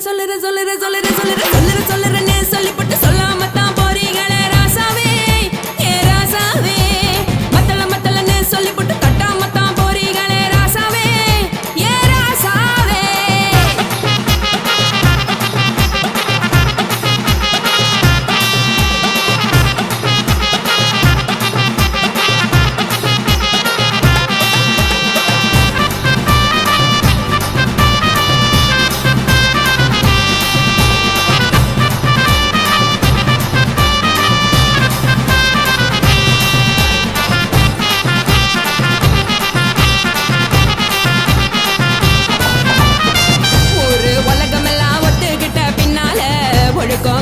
சொல்லுறேன்னு சொல்லிப்பட்டு சொல்லாமத்தான் போறீங்களே ராசாவே ஏ ராசாவே மத்தலன்னு சொல்லிப்பட்டு தட்டாமத்தான் போறீங்களே ராசாவே ஏ ராசாவே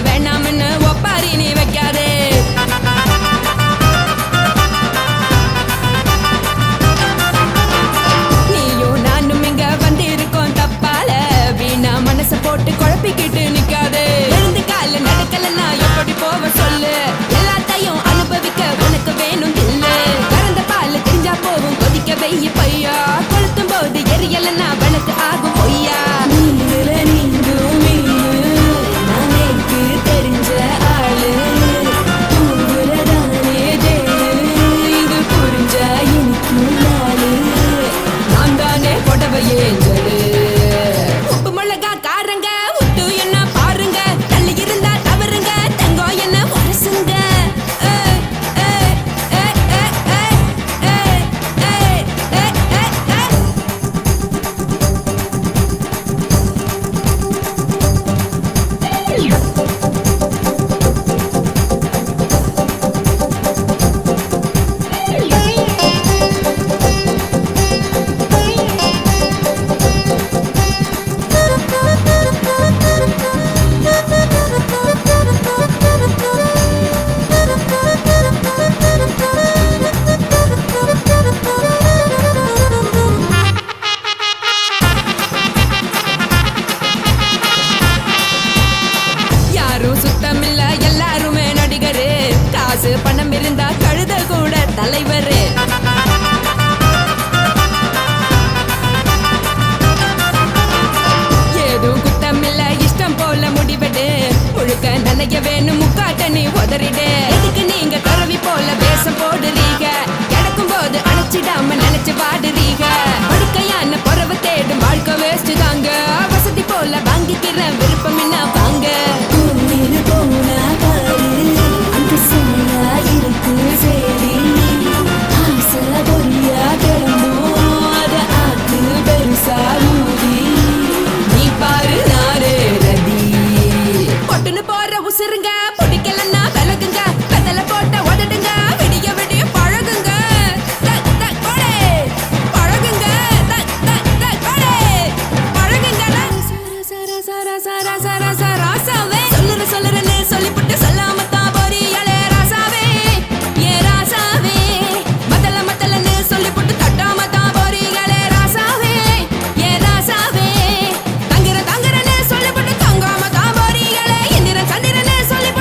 வேணாம்னு ஒப்பாரி நீ வைக்காதே நீயும் நானும் இங்க வந்திருக்கோம் தப்பால வீணா மனச போட்டு குழப்பிக்கிட்டு நிக்காதே எழுந்து கால நடக்கலன்னா எப்படி போவ சொல்லு எல்லாத்தையும் அனுபவிக்க உனக்கு வேணும் இல்ல கறந்த பால் தெரிஞ்சா போகும் கொதிக்க வெய்ய பையா கொளுத்தும் போது எரியலன்னா வனக்கு ஆகும் பொய்யா உப்பு மிளகா காரங்க உத்து என்ன பாருங்க தள்ளி இருந்தா தவறுங்க தங்கம் என்ன வரசுங்க சுத்தமில்ல எல்லாருமே நடிகரு காசு பணம் இருந்தா கழுத கூட தலைவரு ஏதும் குத்தமில்ல இஷ்டம் போல முடிவெடு முழுக்க நனைய வேணும் முக்காட்ட நீ உதறிடு எதுக்கு நீங்க கரவி போல வேஷம் போடுறீங்க கிடக்கும் போது அணைச்சிடாம நினைச்சு பாடுறீங்க படுக்கையான பறவை தேடும் வாழ்க்கை வேஸ்ட் தாங்க வசதி போல வாங்கிக்கிற விருப்பம் என்ன வாங்க உசுருங்க பிடிக்கலன்னா விலகுங்க கதல போட்ட உதடுங்க விடிய விடிய பழகுங்க பழகுங்க பழகுங்க ராசாவே சொல்லுறேன்னு சொல்லிப்புட்டு சொல்லாமத்தான் போறீங்களே ராசாவே ஏ ராசாவே மத்தலன்னு சொல்லிப்புட்டு தட்டாமத்தான் போறீங்களே ராசாவே ஏ ராசாவே தங்குறேன்னு சொல்லிப்புட்டு தங்காமத்தான் போறீங்களே இந்திரன் சந்திரன்னு சொல்லி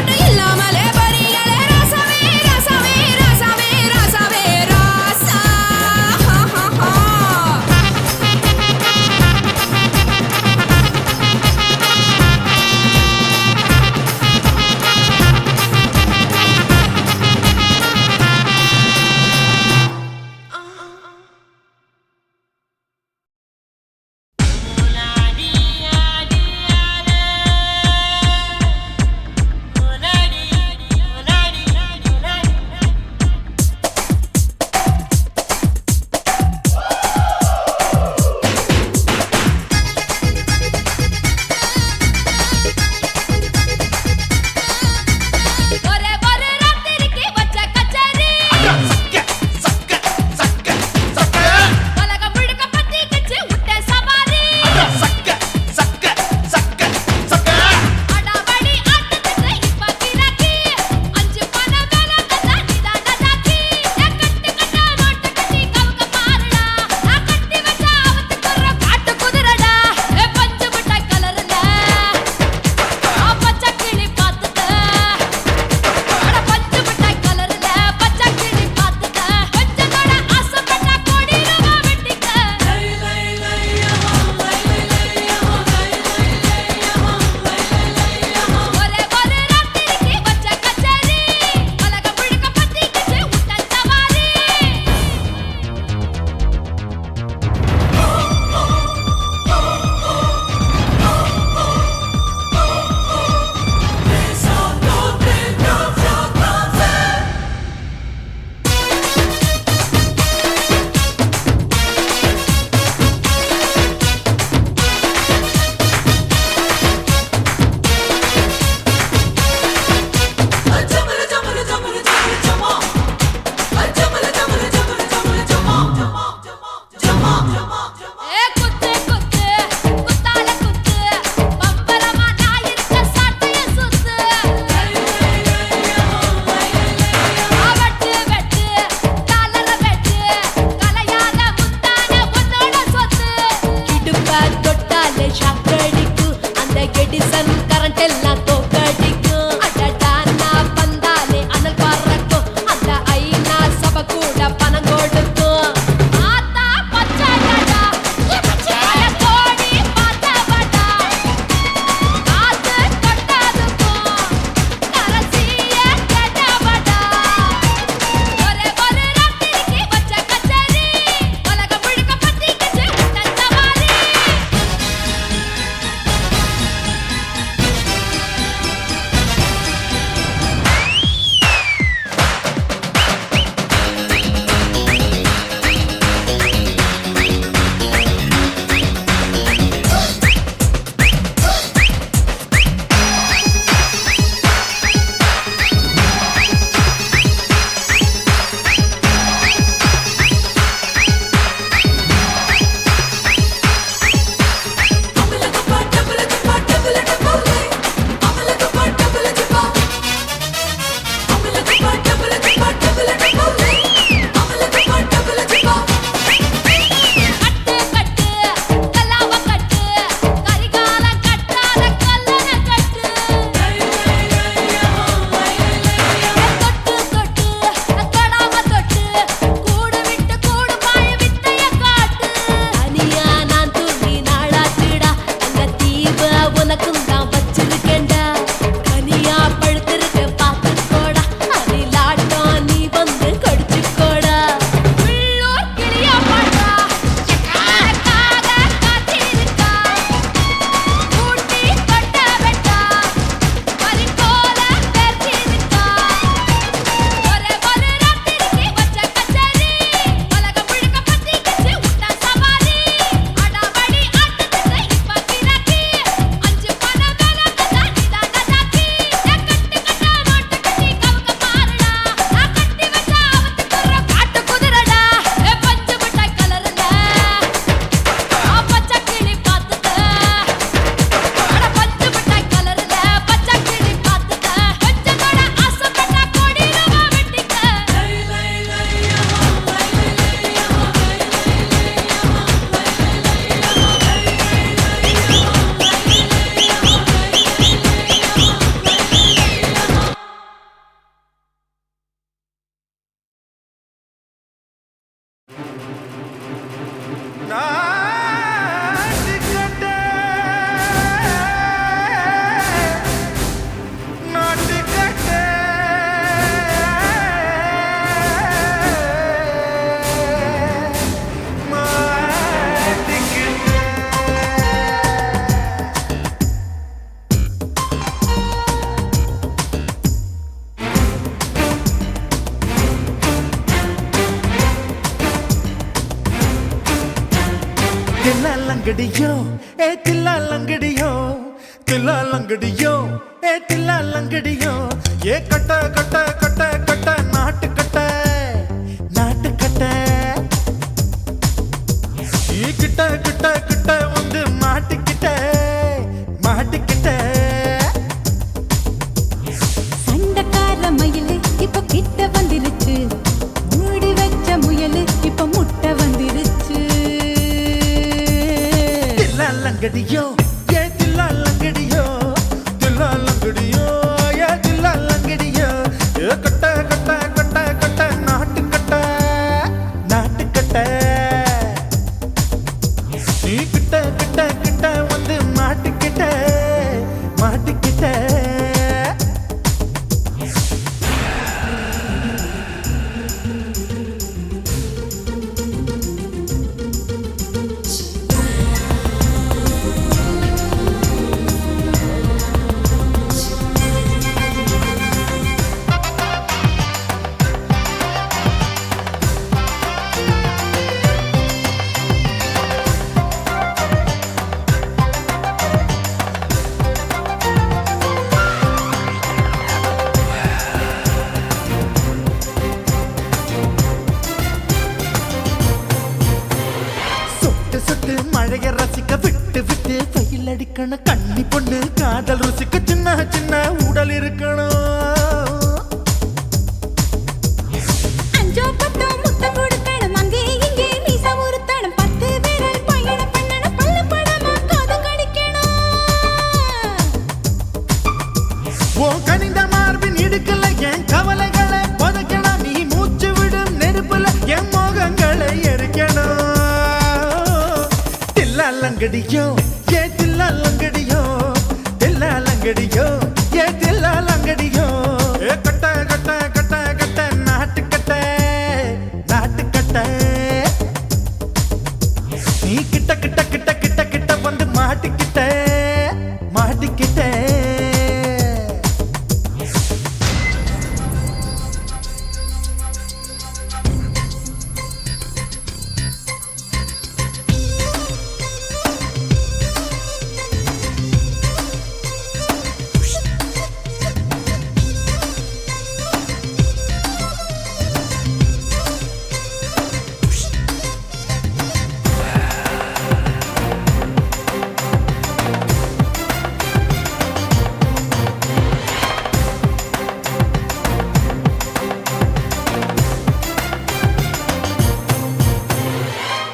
लंगड़ियो ए तिल्ला लंगड़ियो तिल्ला लंगड़ियो ए तिल्ला लंगड़ियो ये कट कट कट कट नाट कट ये किट किट किट வந்து மாட்டிக்கிட்ட சண்டக்கார மயிலு இப்ப கிட்ட வந்துருச்சு மூடி வச்ச முயலு இப்ப முட்டை வந்துருச்சு தில்லா லங்கடியோ ஏ தில்லா லங்கடியோ தில்லா லங்கடியோ ஏ தில்லா லங்கடியோ ஏ கட்ட கட்ட கட்ட கட்ட நாட்டு கட்ட நீ கிட்ட கிட்ட கிட்ட வந்து மாட்டிக்கிட்ட மழைய ரசிக்க விட்டு விட்டு வெயில் அடிக்கணும் கண்ணி பொண்ணு காதல் ருசிக்க சின்ன சின்ன உடல் இருக்கணும் அஞ்சோ பத்தோ முத்தம் கொடுக்கணும் அங்கே இங்கே மீசா உருத்தணும் 10 பேரை பயணம் பண்ணணும் பல்ல படமா காது லங்கடியோ ஏ தில்லா லங்கடியோ தில்லா லங்கடியோ ஏ தில்லா லங்கடியோ ஏ கட்ட கட்ட கட்ட கட்ட நாட்டு கட்ட நாட்டு கட்ட நீ கிட்ட கிட்ட கிட்ட கிட்ட கிட்ட வந்து மாட்டிக்கிட்ட மாட்டிக்கிட்ட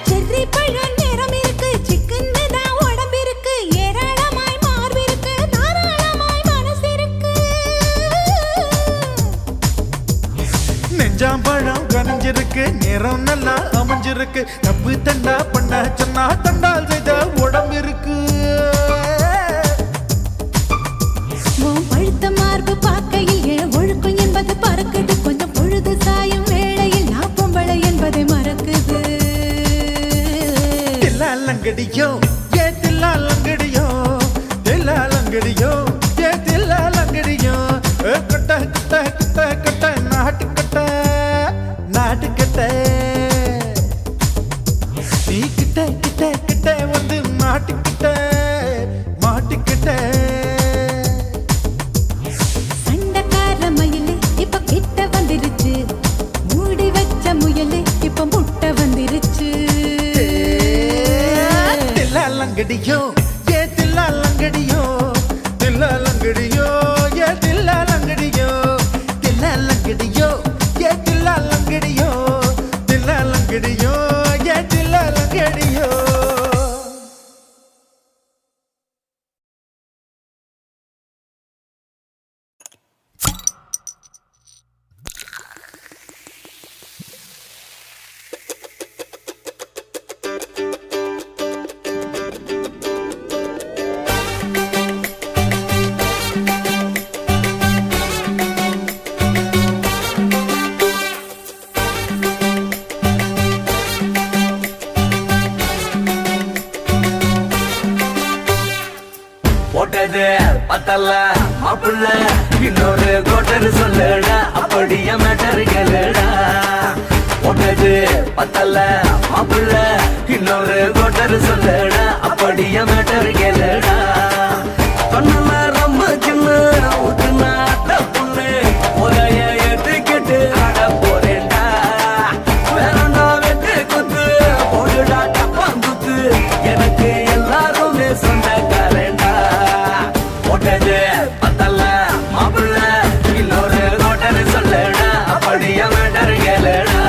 செர்ரி பழம் நிறம் இருக்கு சிக்கன்னு தான் உடம்பிருக்கு ஏராளமாய் மார்பிருக்கு தாராளமாய் மனசு இருக்கு நெஞ்சாம்பழம் கனிஞ்சிருக்கு நிறம் நல்லா அமைஞ்சிருக்கு தப்பு தண்டா பண்ண சொன்னா தண்டால் செய்த உடம்பு இருக்கு உன் பழுத்த மார்பு பார்க்கையில் என் ஒழுக்கம் என்பது பறக்குது கொஞ்சம் பொழுது சாயும் வேளையில் நான் பொம்பளை என்பதை மறக்குது தில்லா லங்கடியோ ஏ தில்லா லங்கடியோ தில்லா லங்கடியோ ஏ தில்லா லங்கடியோ ஏ கட்ட கட்ட கட்ட கட்ட நாட்டு கட்ட நாட்டு கட்ட நீ கிட்ட கிட்ட கிட்ட வந்து மாட்டிக்கிட்ட மாட்டிக்கிட்ட சண்டைக்கார மயிலு இப்ப கிட்ட வந்துருச்சு மூடி வச்ச முயலு இப்ப முட்டை வந்துருச்சு தில்லா லங்கடியோ ஏ தில்லா லங்கடியோ தில்லா லங்கடியோ ஏ தில்லா லங்கடியோ தில்லா லங்கடியோ ஏ தில்லா லங்கடியோ தில்லா லங்கடியோ ஏ தில்லா லங்கடியோ போட்டது பத்தல்ல மாப்புள்ள இன்னொரு கோட்டர் சொல்லுடா அப்படியே மேட்டர் கேளுடா போட்டது பத்தல்ல மாப்புள்ள இன்னொரு கோட்டர் சொல்லுடா அப்படியே மேட்டர் கேளுடா கண்ணுல ரொம்ப சின்ன ஊத்துனா புண்ணு ஒரைய ஏத்துக்கிட்டு ஆட போறேன்டா வேறண்டா வெட்டு குத்து போடுடா டப்பாங்குத்து எனக்கு எல்லாருமே சொந்தக்காரன்டா போட்டது பத்தல்ல மாப்பிள்ள இன்னொரு கோட்டர் சொல்லுடா அப்படியே மேட்டர் கேளுடா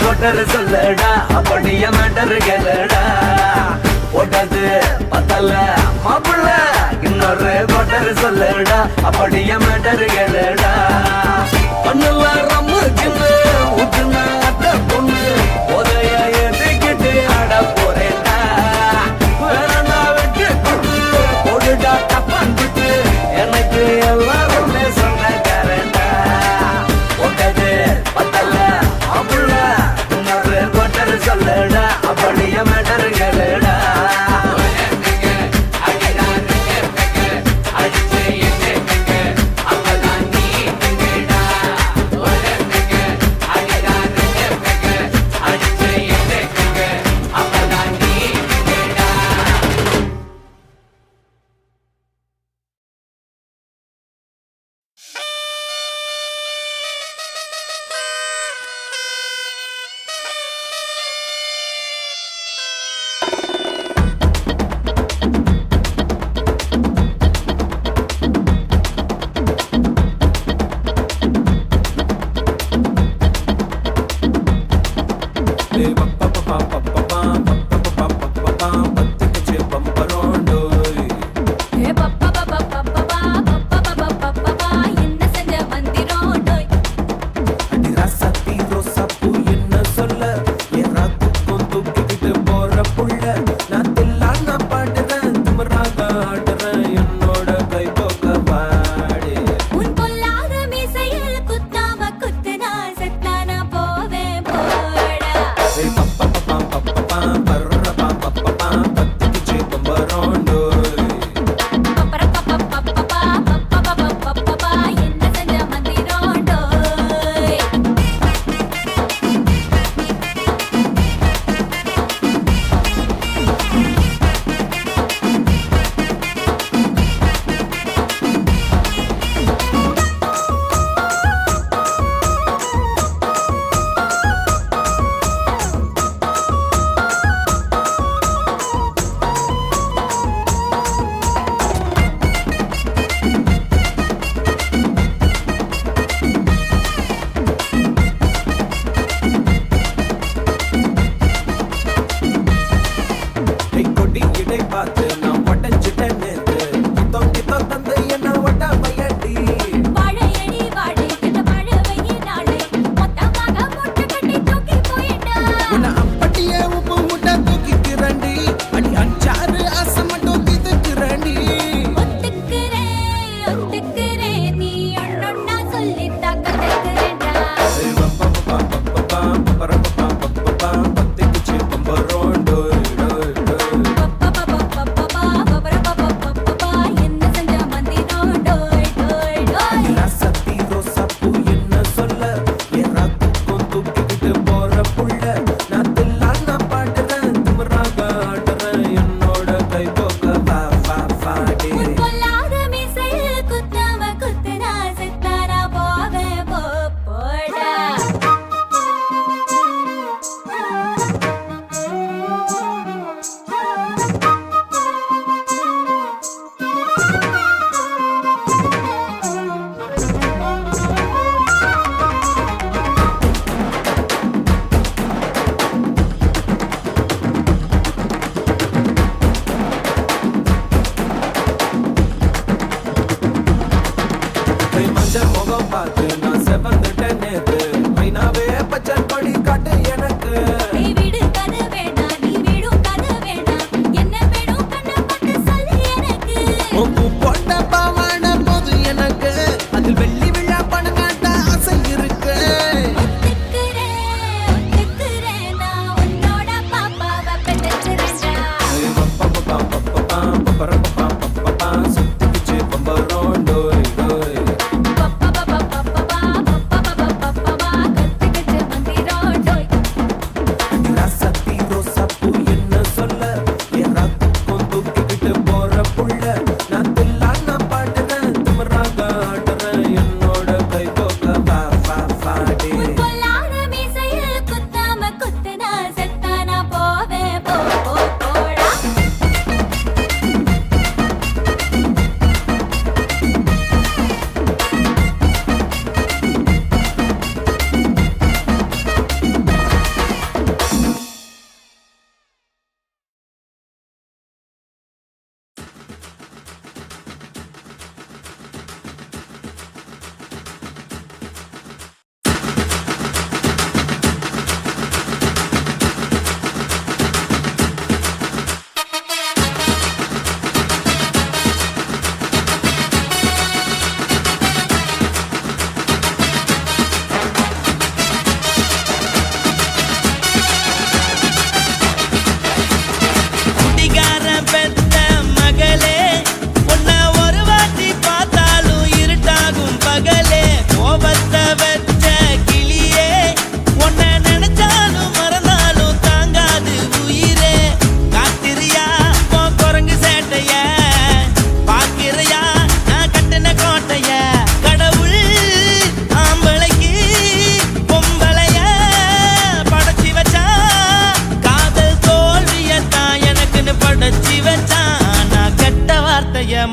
கோட்டர் சொல்லடா அப்படிய மேட்டர் கேளுடா போட்டது பத்தல மாப்பிள்ள இன்னொரு கோட்டர் சொல்லடா அப்படிய மேட்டர் கேளுடா பண்ணுல ரம்மு சின்ன ஊத்துனா அத்த பொண்ணு உதய எதுக்கிட்டு ஆட போறேன்டா வேறண்டா வெட்டு கொண்டு போடுடா டப்பான் விட்டு எனக்கு எல்லாருமே சொன்னக்காரண்டா போட்டது பத்தல மாப்பிள்ள இன்னொரு கோட்டர் சொல்லடா அப்படிய மேட்டர் கேளுடா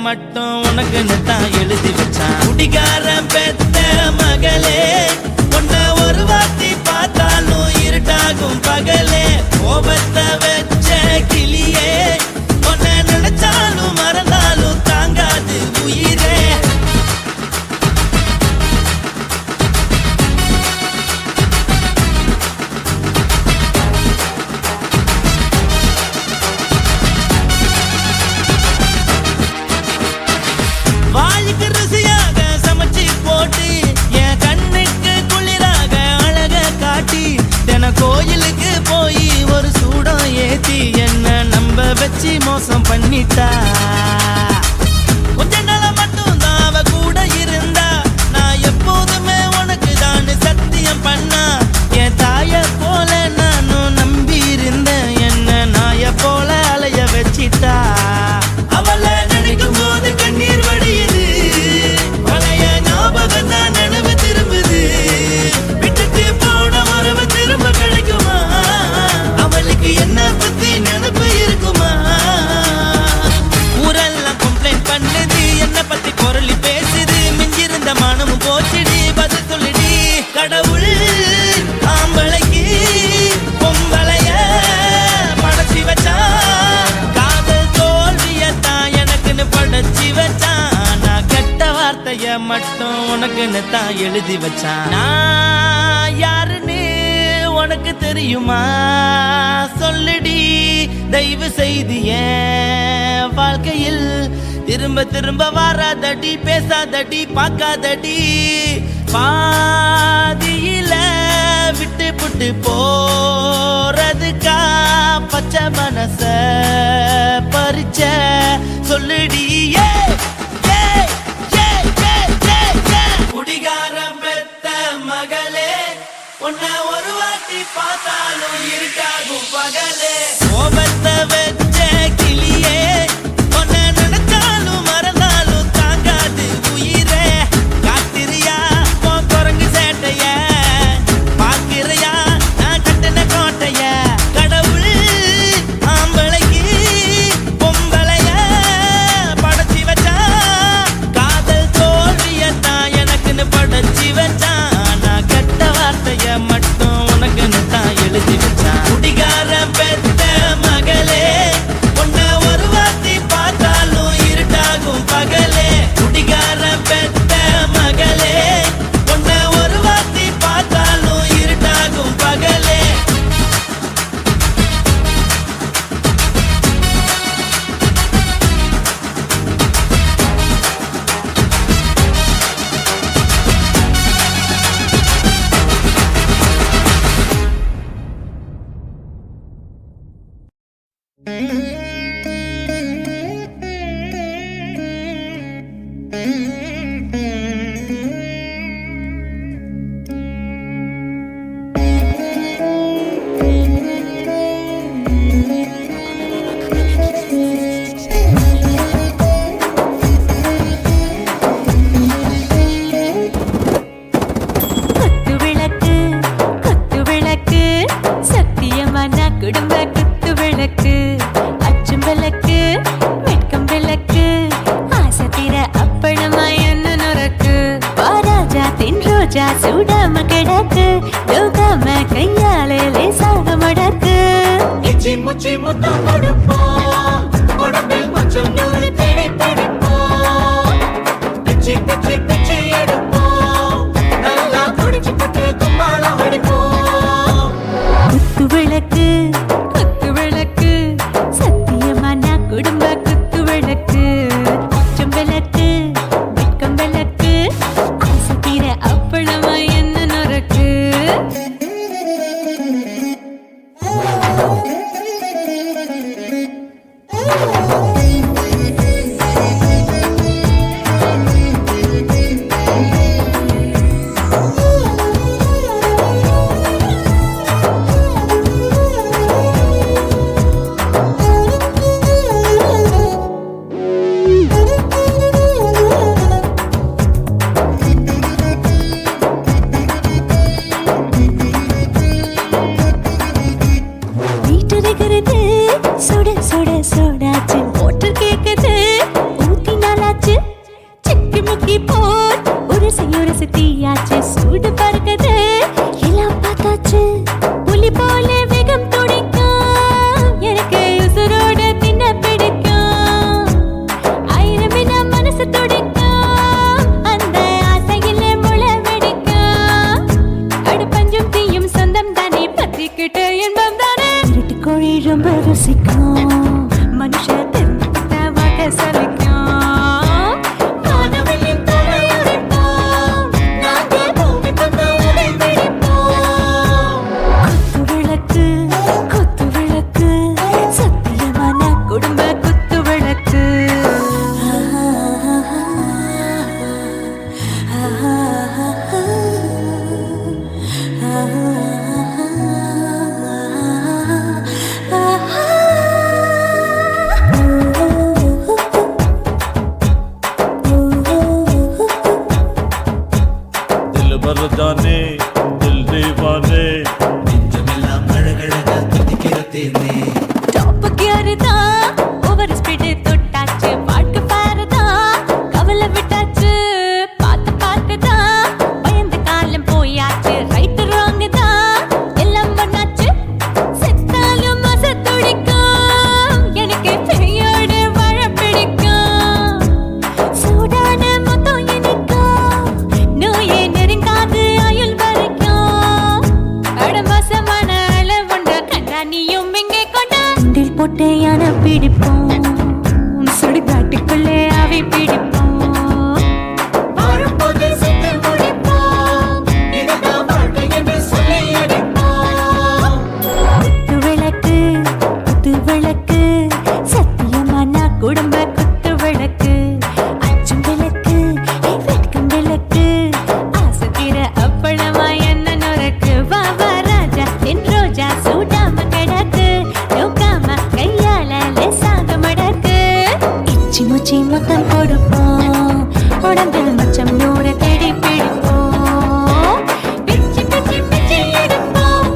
மட்டும் உனக்குன்னு தான் எழுதி வச்சான். குடிகாரன் பெத்த மகளே, உன்னை ஒரு வாட்டி பார்த்தாலும் இருட்டாகும் பகலே. கோபத்தை வச்ச கிளியே, உன்னை நினைச்சாலும் மறந்தாலும் தாங்காது உயிரே. வாய்க்கு ருசியாக சமைச்சு போட்டு என் கண்ணுக்கு குளிராக அழக காட்டி, தின கோயிலுக்கு போய் ஒரு சூடம் ஏத்தி என்ன நம்ப வச்சு மோசம் பண்ணிட்டா. கொஞ்ச நாள மட்டும் தான் அவ கூட இருந்தா, நான் எப்போதுமே உனக்கு தான் சத்தியம் பண்ணா. என் தாய போல நானும் நம்பி இருந்தேன், என்ன நாய போல அலைய வச்சிட்டா. அவளை நினைக்கும் போது கண்ணீர் வடியுது, பழைய ஞாபகம் தான் நினைவு திரும்புது. விட்டுட்டு போன உறவு திரும்ப கிடைக்குமா? அவளுக்கு என்ன பத்தி நினைப்பு இருக்குமா? ஊரெல்லாம் கம்ப்ளைண்ட் பண்ணுது, என்ன பத்தி பொருளி பேசுது. மிஞ்சிருந்த மானமும் போச்சுடி, பதில் சொல்லுடி. கடவுள் ஆம்பளைக்கு பொம்பளைய படைச்சி வச்சான், காதல் தோல்வியத்தான் எனக்குன்னு படைச்சி வச்சான். நான் கெட்ட வார்த்தைய மட்டும் உனக்குன்னு தான் எழுதி வச்சான். நான் யாருன்னு உனக்கு தெரியுமா? சொல்லுடி தயவு செய்து என் வாழ்க்கையில் திரும்ப திரும்ப வராதடி, பேசாதடி, பார்க்காதடி. பாதியில விட்டு புட்டு போறதுக்கா பச்சை மனச பறிச்ச சொல்லுடி. குடிகாரம் பெத்த மகளே, உன்னை ஒரு வாட்டி பார்த்தாலும் இருட்டாகும் பகலே. கோபத்தை வச்ச கிளியே, உன்னை நினைச்சாலும் மறந்தாலும் தாங்காது உயிரே. காத்திரியா உன் குரங்கு சேட்டைய, பார்க்கிறையா நான் கட்டின கோட்டைய. கடவுள் ஆம்பளைக்கு பொம்பளைய படைச்சி வச்சா, காதல் தோல்வியத்தான் எனக்குன்னு படைச்சி வச்சான். நான் கெட்ட வார்த்தைய மட்டும் உனக்குன்னு தான் எழுதி வச்சான். குடிகாரன் பெத்த மகளே, உன்னை ஒரு வாட்டி பார்த்தாலும் இருட்டாகும் பகலே. குடிகாரன் பெத்த மகளே, உன்னை ஒரு வாட்டி பார்த்தாலும் இருட்டாகும் பகலே. குத்து விளக்கு சத்தியமான குடும்ப குத்து விளக்கு. அச்சும் விளக்கு வெட்கம் விளக்கு, ஆசை தீர அப்பளமா என்ன நுறக்கு. வாராஜா தின் ரோஜா சூடாம கிடக்கு, யோகாம கையாலே லேசாக மடக்கு. இச்சி முச்சி முத்தம் கொடுப்போம், உடம்பில் கொஞ்சம் நூறு தேடி பிடிப்போம். பிச்சி பிச்சி பிச்சி எடுப்போம், நல்லா குடிச்சு புட்டு கும்மாளம் அடிப்போம். குத்து விளக்கு சத்தியமான குடும்ப குத்து விளக்கு. அச்சம் விளக்கு வெட்கம் விளக்கு, ஆசை தீர அப்பளமா என்ன நுறக்கு. வச்சு புலி போல வேகம் துடிக்கும் எனக்கு உசுரோட தின்ன பிடிக்கும் ஆயிரம் மனசு துடிக்கும் அந்த ஆசையில முளை வெடிக்கும் அடுப்பஞ்சும் தீயும் சொந்தம் தானே பத்திக்கிட்டு இன்பம் தானே இருட்டு கோழி ரொம்ப ருசிக்கும் மனுஷ தெரிஞ்சுக்கிட்ட வாக்க சலிக்கும் வானவெளியின் தலையுரைப்போம் நாங்கள் பூமி பந்து உடை பிடிப்போம் குத்து விளக்கு சத்தியமான குடும்ப குத்து விளக்கு दिल भर जाने दिल दीवाने நெஞ்சமெல்லாம் அழகழகா துடிக்கிறதேனே டாப் கியர் தான் ஓவர் ஸ்பீடு தொட்டாச்சு பாட்டு பாருதான் கவலை விட்டாச்சு பார்த்து தான் பயந்து காலம் போயாச்சு ரைட் ராங் தான் எல்லாம் பண்ணாச்சு செத்தாலும் மச துடிக்கும் எனக்கு பெரியோட வாழ பிடிக்கும் சூடான மொத்தம் இனிக்கும் நோயே நெருங்காது ஆயுள் வரைக்கும் அடமோசமான அளவுண்ட கண்டா நீயும் இங்கே கொண்டா உண்டில் போட்டு யானை பிடிப்போம் சுடுகாட்டுக்குள்ளே அவை பிடிப்போம் வாழும்போது செத்து முடிப்போம் இதுதான் வாழ்க்கை என்று சொல்லி அடிப்போம் குத்து விளக்கு சத்தியமான குடும்ப குத்து விளக்கு அச்சும் விளக்கு வெட்கம் விளக்கு ஆசை தீர அப்பளமா என்ன நுறக்கு வா வா ராஜா என் ரோஜா சூடாம கிடக்கு நோக்காம கையால லேசாக மடக்கு இச்சி முச்சி மொத்தம் கொடுப்போம் உடம்பில் மச்சம் நூற தேடி பிடிப்போம் பிச்சி பிச்சி பிச்சி எடுப்போம்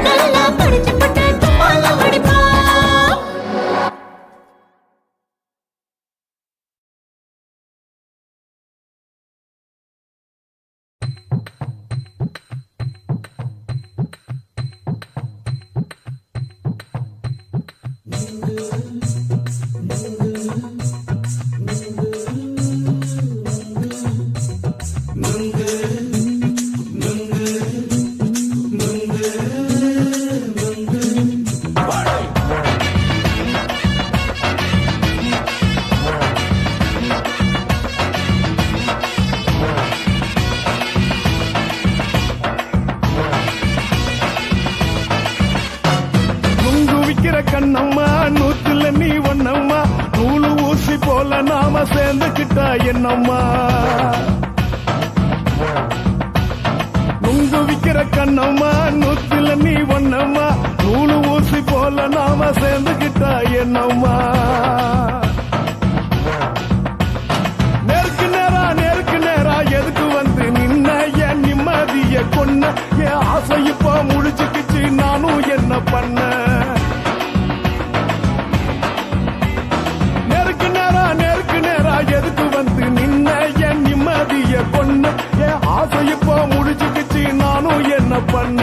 நல்லா படிச்சு போட்டு தும்பால வடிப்போம் நுங்கு விக்கிற கண்ணம்மா நூத்துல நீ ஒண்ணம்மா நூலு ஊசி போல நாம சேர்ந்துக்கிட்டா என்னம்மா நுங்கு விக்கிற கண்ணம்மா நூத்துல நீ ஒண்ணம்மா நூலு ஊசி போல நாம சேர்ந்துக்கிட்டா என்னம்மா நேருக்கு நேரா எதுக்கு வந்து நின்ன என் நிம்மதிய கொன்ன என் ஆசை இப்ப முடிச்சுக்கிச்சு நானும் என்ன பண்ண நேருக்கு நேரா எதுக்கு வந்து நின்ன என் நிம்மதிய கொன்ன என் ஆசை இப்ப முடிச்சுக்கிச்சு நானும் என்ன பண்ண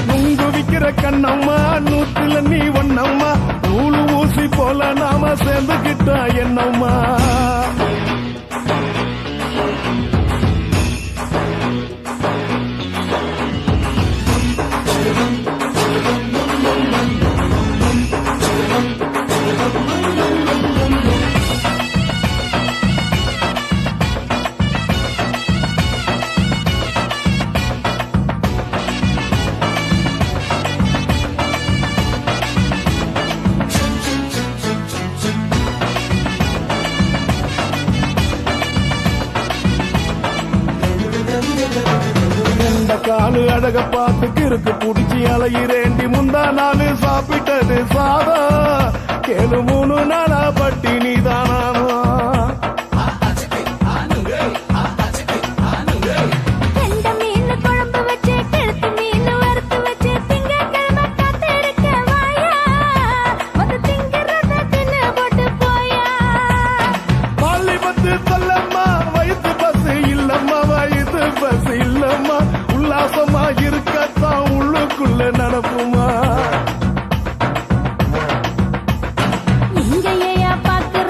நுங்கு விக்கிற கண்ணம்மா நூத்துல நீ ஒண்ணம்மா நூலு ஊசி போல நாம சேர்ந்துக்கிட்டா என்னம்மா காலு அழக பார்த்து கிறுக்கு புடிச்சி அலையிறேண்டி முந்தா நாலு சாப்பிட்டது சாதம் கேளு 3 நாளா பட்டினி தானானோ பள்ளி பத்து சொல்லம்மா வயிற்று பஸ் இல்லம்மா வயிற்று பஸ் இல்லம்மா உல்லாசமா இருக்கத்தான் உள்ளுக்குள்ள நடப்புமா இங்கேயா பாக்குற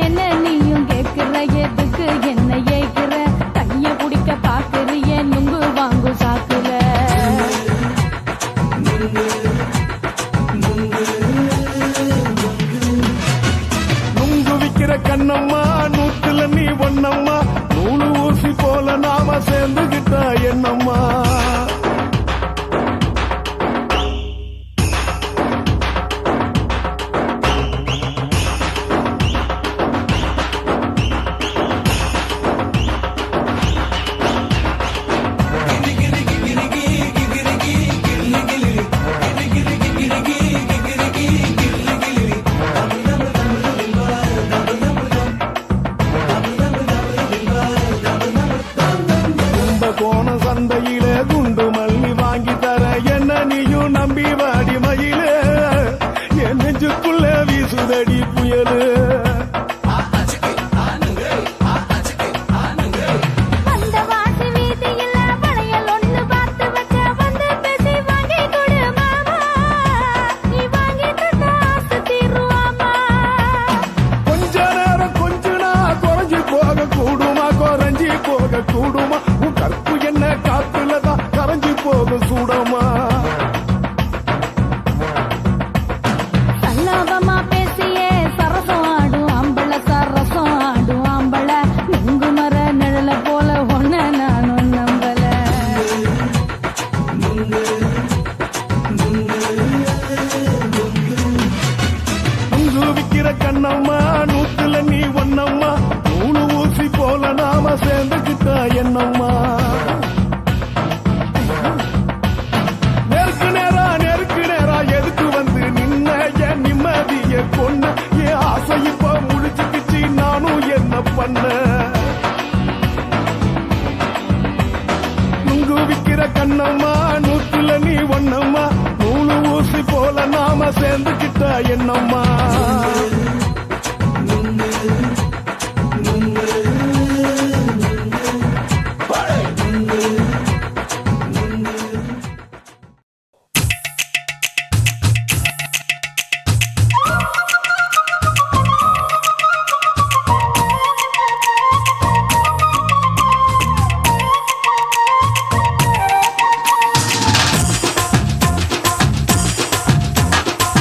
என்ன நீயும் கேக்குற எதுக்கு என்ன ஏக்குற கைய குடிக்க பாக்குறிய நுங்கு வாங்கு சாக்குற நுங்கு விக்கிற கண்ணம்மா நூத்துல நீ ஒன்னம்மா நூலு ஊசி போல நாம சேர்ந்துகிட்டா என்னம்மா கோண சந்தையில குண்டு மல்லி வாங்கி தர என்ன நீயும் நம்பி வாடி மயில என் நெஞ்சுக்குள்ள வீசுதடி புயலு அந்த வாசி வீதியில வளையல் ஒண்ணு பார்த்து வச்ச வந்து பேசி வாங்கி கொடு மாமா நீ வாங்கி தந்தா ஆசை தீருவாமா கொஞ்ச நேரம் கொஞ்சனா குறைஞ்சி போக கூடுமா குறைஞ்சி போக கூடுமா உன் கற்பு என்ன காத்துலதான் கரைஞ்சி போக சூடமா சல்லாபமா பேசியே சரசம் ஆடும் ஆம்பள சரசம் ஆடும் ஆம்பள நுங்கு மர நிழல போல ஒன்ன நானும் நம்பல நுங்கு விக்கிற கண்ணம்மா நூத்துல நீ ஒன்னம்மா நூலு ஊசி போல நாம சேர்ந்துகிட்டா என்னம்மா நெருக்கு நேரா எதுக்கு வந்து நின்ன என் நிம்மதிய கொன்ன என் ஆசை இப்ப முடிச்சுக்கிச்சு நானும் என்ன பண்ண நுங்கு விக்கிற கண்ணம்மா நூத்துல நீ ஒன்னம்மா நூலு ஊசி போல நாம சேர்ந்துகிட்டா என்னம்மா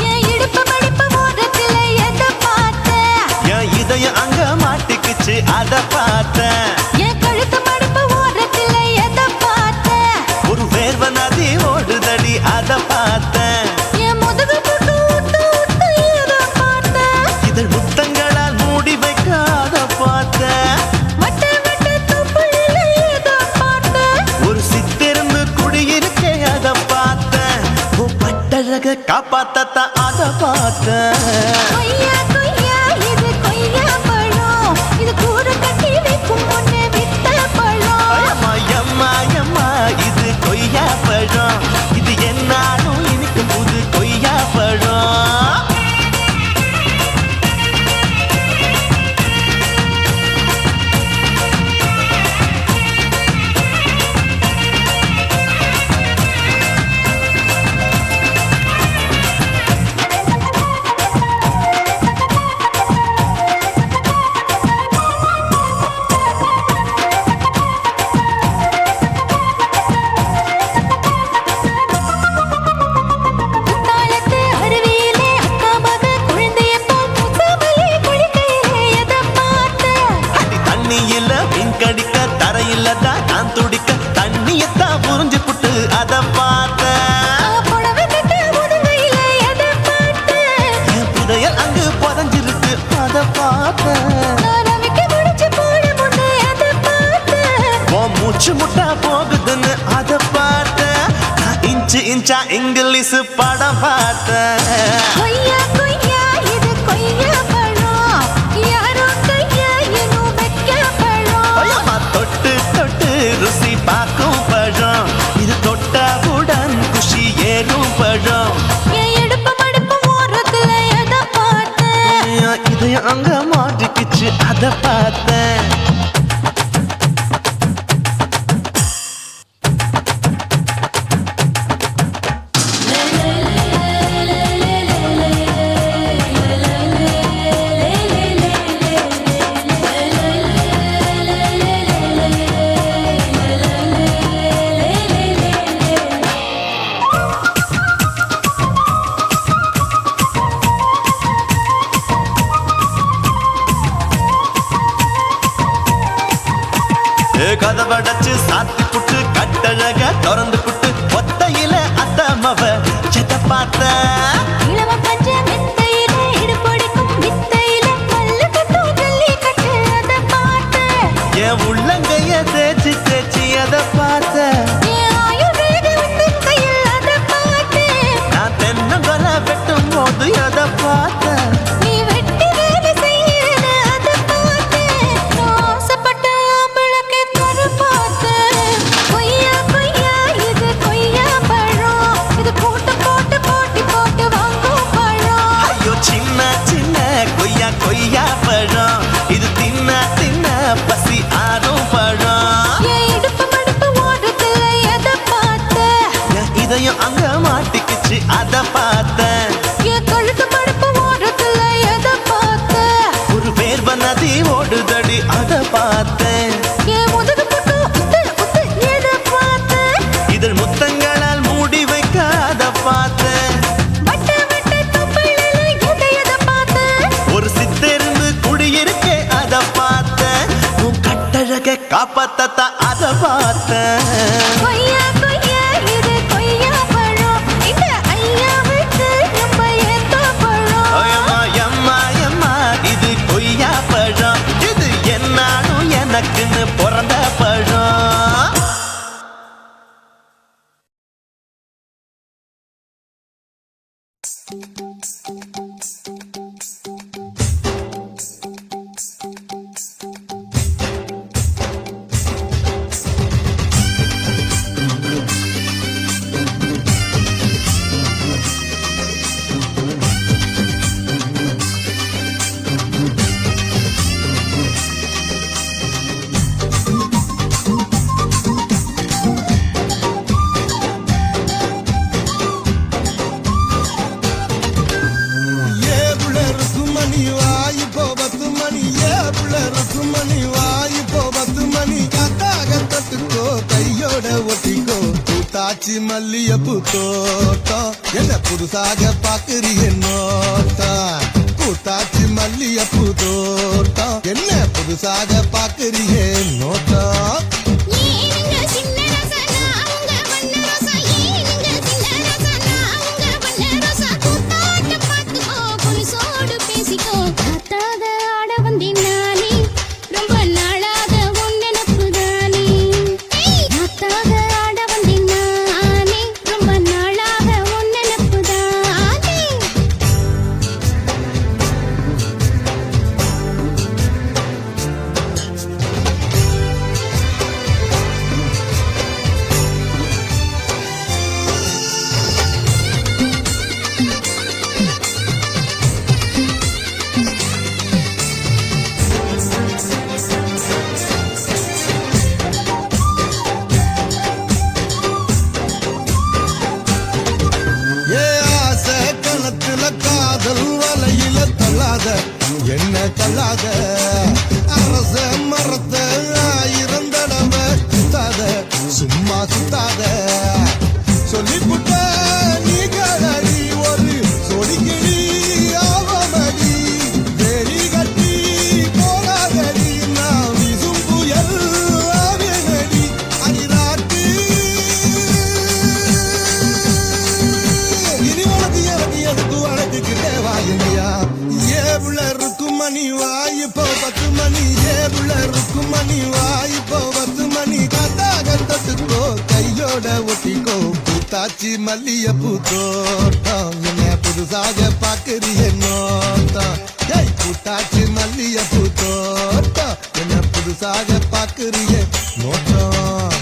என் இடுப்பு மடிப்பு ஓரத்துல எதை பார்த்த என் இதயம் அங்க மாட்டிக்குச்சு அத பார்த்தேன் என் கழுத்து மடிப்பு ஓரத்துல எதை பார்த்த ஒரு வேர்வ நதி ஓடுதடி அத பார்த்தேன் என் முதுகு புட்டு விட்டு விட்டு எதை பார்த்த இதழ் முத்தங்களால் மூடி வைக்க அத பார்த்தேன் வட்ட வட்ட துப்புளில எதை பார்த்த ஒரு சித்திருந்து குடியிருக்கே அத பார்த்தேன் உன் பட்டழக காப்பாத்தத்தான் அத பார்த்தேன் கொய்யா கொய்யா இது கொய்யா பழம் இது கூட கட்டி வைக்கும் முன்னே வித்த பழம் அம்மா எம்மா எம்மா இது கொய்யா பழம் இது என்னாலும் இனிக்கும் புது கொய்யா பழம் குத்தாலத்து அருவியிலே அக்கா மக குழந்தைய போல் முகமலி குளிக்கையிலே எதை பார்த்த அடி தண்ணியில மீன் கடிக்க தரையில தான் நான் துடிக்க தண்ணியத்தான் புரிஞ்சு புட்டு அத பார்த்தேன் புடவை கட்ட முதுகையிலே எதை பார்த்த என் புதையல் அங்கு புதஞ்சிருக்கு அத பார்த்தேன் நான் ரவிக்கு முடிச்சு போட முன்னே எதை பார்த்த உன் மூச்சு முட்டா போகுதுன்னு அத பார்த்தேன் நான் இன்ச்சு இன்ச்சா இங்கிலீஷ் படம் பார்த்தேன் கொய்யா கொய்யா இது கொய்யா பழம் யாரோ கையா இன்னும் வைக்க பழம் ஐயம்மா தொட்டு தொட்டு ருசி பார்க்கும் பழம் இது தொட்டாவுடன் குஷி ஏறும் பழம் என் இடுப்பு மடிப்பு ஓரத்துல எதை பார்த்த இதயம் அங்க மாட்டிக்கிச்சு அத பார்த்தேன் பார்த்தேன். கதவடைச்சு சாத்தி புட்டு கட்டழக திறந்து புட்டு ஒத்தையில அத்தமவ செத்த பார்த்த இளவ பஞ்ச மெத்தையில இடுப்பொடிக்கும் வித்தையில கல்லு கட்டும் ஜல்லிக்கட்டு அத பார்த்தேன். என் உள்ளங்கைய தேய்ச்சி தேய்ச்சி அதை பார்த்த என் ஆயுர்வேத உந்தன் கையில் அத பார்த்தேன். நான் தென்னங்கொலை வெட்டும் போது அதை பார்த்த நீ வெட்டி வேலை செய்யறது அத பார்த்தேன். நான் ஆசைப்பட்ட ஆம்பளுக்கு தர பார்த்தேன். கொய்யா கொய்யா இது கொய்யா பழம். இது போட்டு போட்டு போட்டி போட்டு வாங்கும் பழம். ஐயோ சின்ன சின்ன கொய்யா கொய்யா பழம் இது தின்ன தின்ன பசி ஆறும் பழம். என் இடுப்பு மடுப்பு ஓடுறதுல எதை பார்த்தேன். என் இதயம் அங்க மாட்டிக்கிச்சு அதை பார்த்தேன். என் கழுத்து மடுப்பு ஓடுறதுல எதை பார்த்தேன். ஒரு வேர்வ நதி ஓடுதடி அதை பார்த்தேன். என் முதுகு புட்டு உத்து உத்து எதை பார்த்தேன். இதழ் முத்தங்களால் மூடி வைக்க அதை பார்த்தேன். வட்ட வட்ட தொப்பையில எதை பார்த்தேன். ஒரு சித்தெருந்து குடியிருக்கே அதை பார்த்தேன். உன் கட்டழக காப்பாத்தத்தான் அதை பார்த்தேன். கொய்யா கொய்யா இது கொய்யா பழம். இந்த ஐயாவுக்கு நம்ம ஏத்த பழம். அம்மா எம்மா எம்மா இது கொய்யா பழம் இது என்னாலும் எனக்குன்னு பிறந்த பழம். காட்சி மல்லியப்பு தோட்டம் என்ன புதுசாக பாக்குறிய நோட்டம். கூத்தாச்சி மல்லியப்பு தோட்டம் என்ன புதுசாக பாக்குறிய நோட்டம். என்ன கல்லாத அரச மரத்த ஆயிரம் தடவை சுத்தாத சும்மா சுத்தாத சொல்லிப்புட்ட நீ கலடி ஒரு சொடிக்கிடி ஆவமடி வெறி கட்டி போகாதடி நான் வீசும் புயல் ஆவேனடி அடிராட்டு இனி உனக்கு எனக்கு எதுக்கு அழைச்சிக்கிட்டே வாயில்லையா ஏவுல இருக்கும் மணி வாய்ப்போ 10 மணி ஏவுல இருக்கும் மணி வாய்ப்போ 10 மணி கத்தா கத்தத்துக்கோ கையோட ஒட்டிக்கோ பூத்தாச்சி மல்லியப்பூ தோட்டம் என்ன புதுசாக பாக்குறிய நோட்டம். ஏய் பூத்தாச்சி மல்லியப்பூ தோட்டம் என்ன புதுசாக பாக்குறிய நோட்டம்.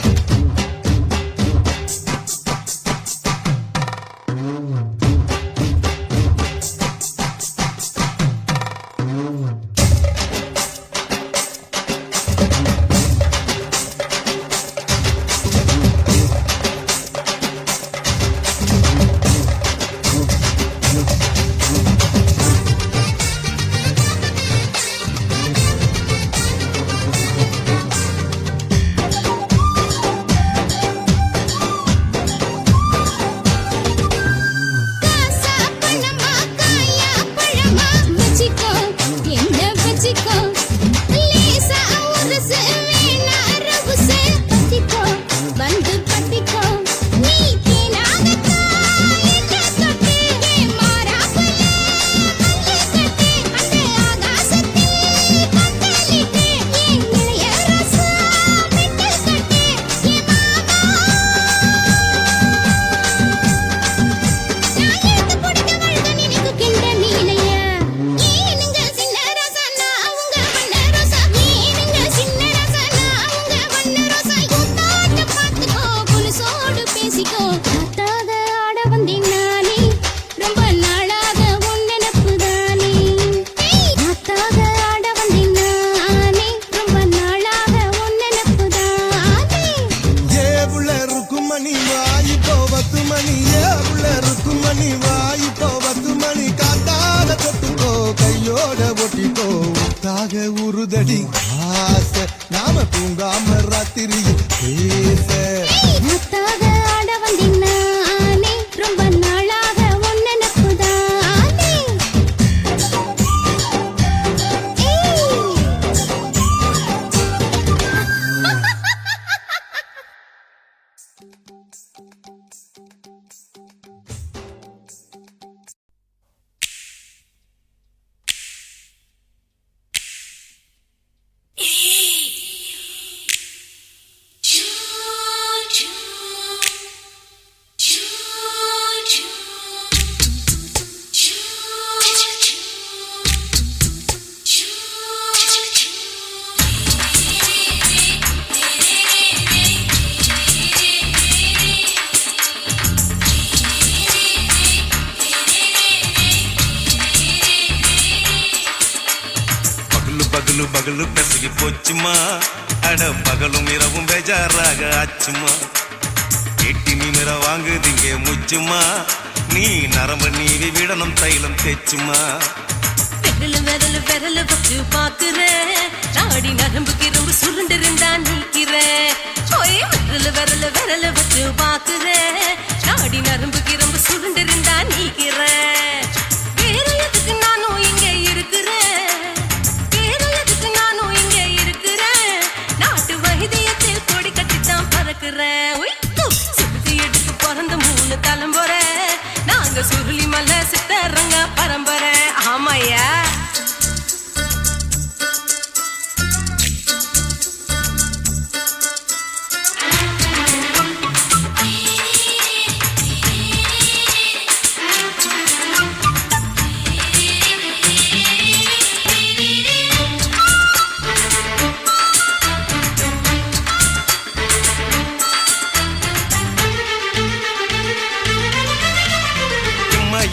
ஆசை நாம தூங்காம ராத்திரியில் பேச முத்தாக ஆட வந்தினானே ரொம்ப நாளாக ஒன்ன நப்புதானே பகலு பகலு பெசகி போச்சுமா அட பகலும் இரவும் பேஜாராக ஆச்சுமா எட்டி நிமிர வாங்குதிங்க முச்சுமா நீ நரம்ப நீவி விடணும் தைலம் தேச்சுமா விரல் விரல் வச்சு பாக்குறேன் நாடி நரம்பு கிரம்பு சுருண்டிருந்தா நீக்கிறேன் விரல் வச்சு பாக்குறேன் நாடி நரம்பு கிரம்பு சுருண்டிருந்தா நீக்கிறேன் வேற எதுக்கு நானும் இங்க இருக்கிறேன் வேற எதுக்கு நானும் இங்க இருக்கிறேன் நாட்டு வைத்தியத்தில் கொடி கட்டித்தான் பறக்கிறேன் சுத்தி எடுத்து பிறந்த 3 தலைமுறை நாங்க சுருளி மலை சித்தரங்க பரம்பரை ஆமாயா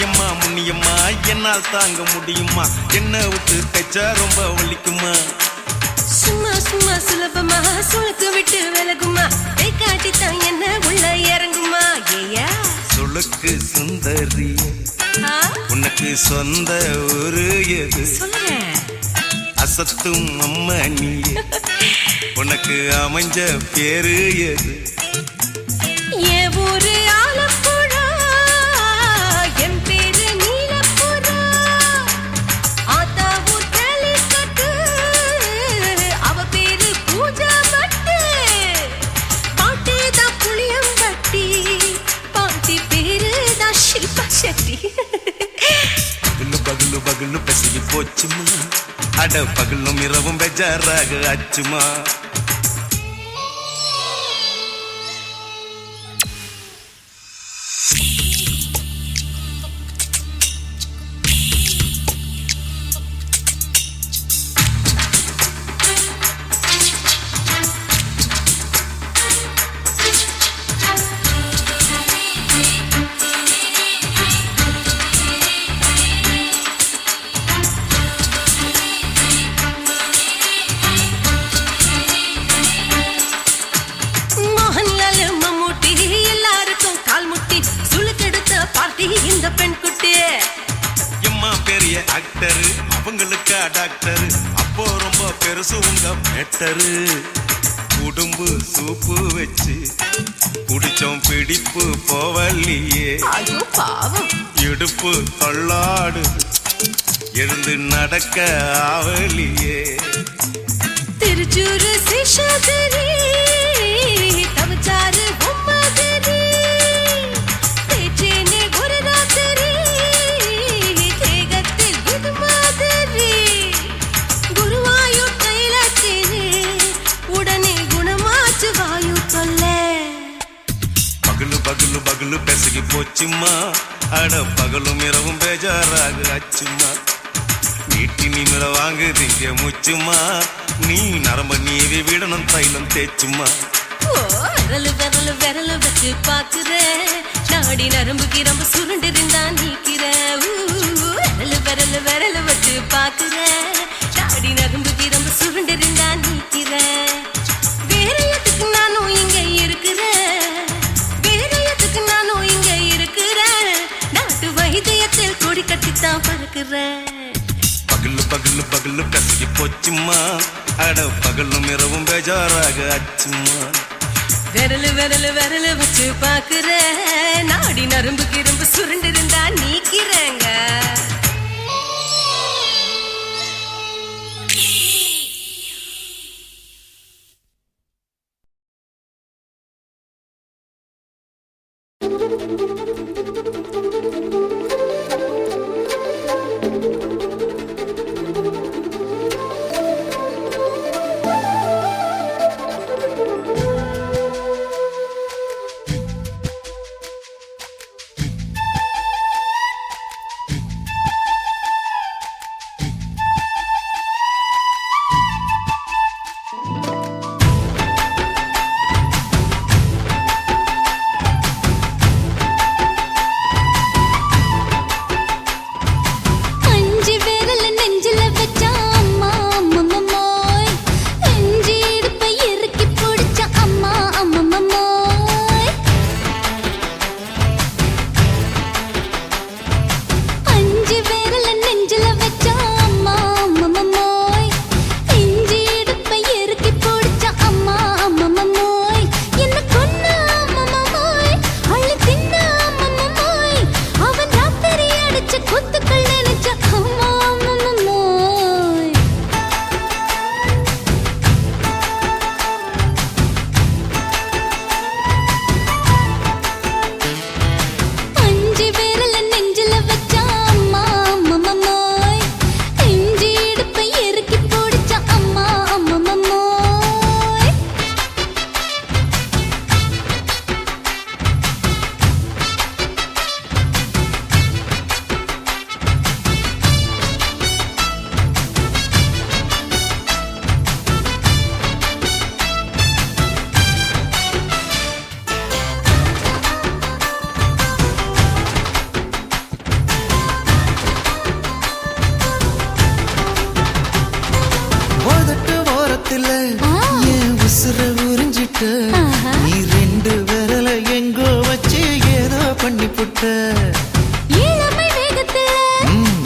எம்மா முன்னியம்மா என்னால் தாங்க முடியுமா என்ன விட்டு தைச்சா ரொம்ப வலிக்குமா சும்மா சும்மா சுலபமா சுளுக்கு விட்டு விலகுமா கை காட்டித்தான் என்ன உள்ள இறங்குமா ஏயா சுளுக்கு சுந்தரி உனக்கு சொந்த ஊரு எது சொல்றேன் அசத்தும் அம்மா நீ உனக்கு அமைஞ்ச பேரு எது என் ஊரு ஆலப்புழா என் பேரு நீலப்புறா ஆத்தா ஊர் கேலிக்கட்டு அவ பேரு பூஜா பட்டு பாட்டி தான் புளியம்பட்டி பாட்டி பேரு தான் ஷில்பா செட்டி பகலு பகலு பகலு பெசகி போச்சுமா அட பகலும் இரவும் பெஜாராக ஆச்சுமா இந்த பெண் குட்டி எம்மா பெரிய ஆக்டரு அவங்களுக்கா டாக்டரு அப்போ ரொம்ப பெருசு உங்க மேட்டரு குடும்பு சூப்பு வச்சு குடிச்சோம் பிடிப்பு போவல்லையே ஐயோ பாவம் இடுப்பு தள்ளாடு எழுந்து நடக்க ஆவலியே திருச்சூரு சிஷாதிரி தவச்சாரு பொம்மதிரி தேச்சேனே ஒரு ராத்திரி தேகத்தில் இது மாதிரி குருவாயூர் தைலத்திரி உடனே குணமாச்சு வாயு சொல்ல பகலு பகலு பகலு பெசகி போச்சுமா அட பகலும் இரவும் பேஜாராக ஆச்சுமா நீட்டி நிமிர வாங்குதிங்க முச்சுமா நீ நரம்ப நீவி விடணும் தைலம் தேச்சுமா விரல் வச்சு பாக்குறேன் நாடி நரம்பு கிரம்பு சுருண்டிருந்தா நீக்கிறேன் விரல் வச்சு பாக்குறேன் நாடி நரம்பு கிரம்பு சுருண்டிருந்தா நீக்கிறேன் வேற எதுக்கு நானும் இங்க இருக்கிறேன் வேற எதுக்கு நானும் இங்க இருக்கிறேன் நாட்டு வைத்தியத்தில் கொடி கட்டித்தான் பறக்கிறேன் பகலு பகலு பகலு பெசகி போச்சுமா அட பகலும் இரவும் பேஜாராக அச்சுமா விரலு விரலு விரலு வச்சு பாக்குற நாடி நரம்பு கிரும்பு சுருண்டு இருந்தா நீக்கிறேங்க நீ ரெண்டு விரல எங்கோ வச்சு ஏதோ பண்ணி புட்ட இளமை வேகத்துல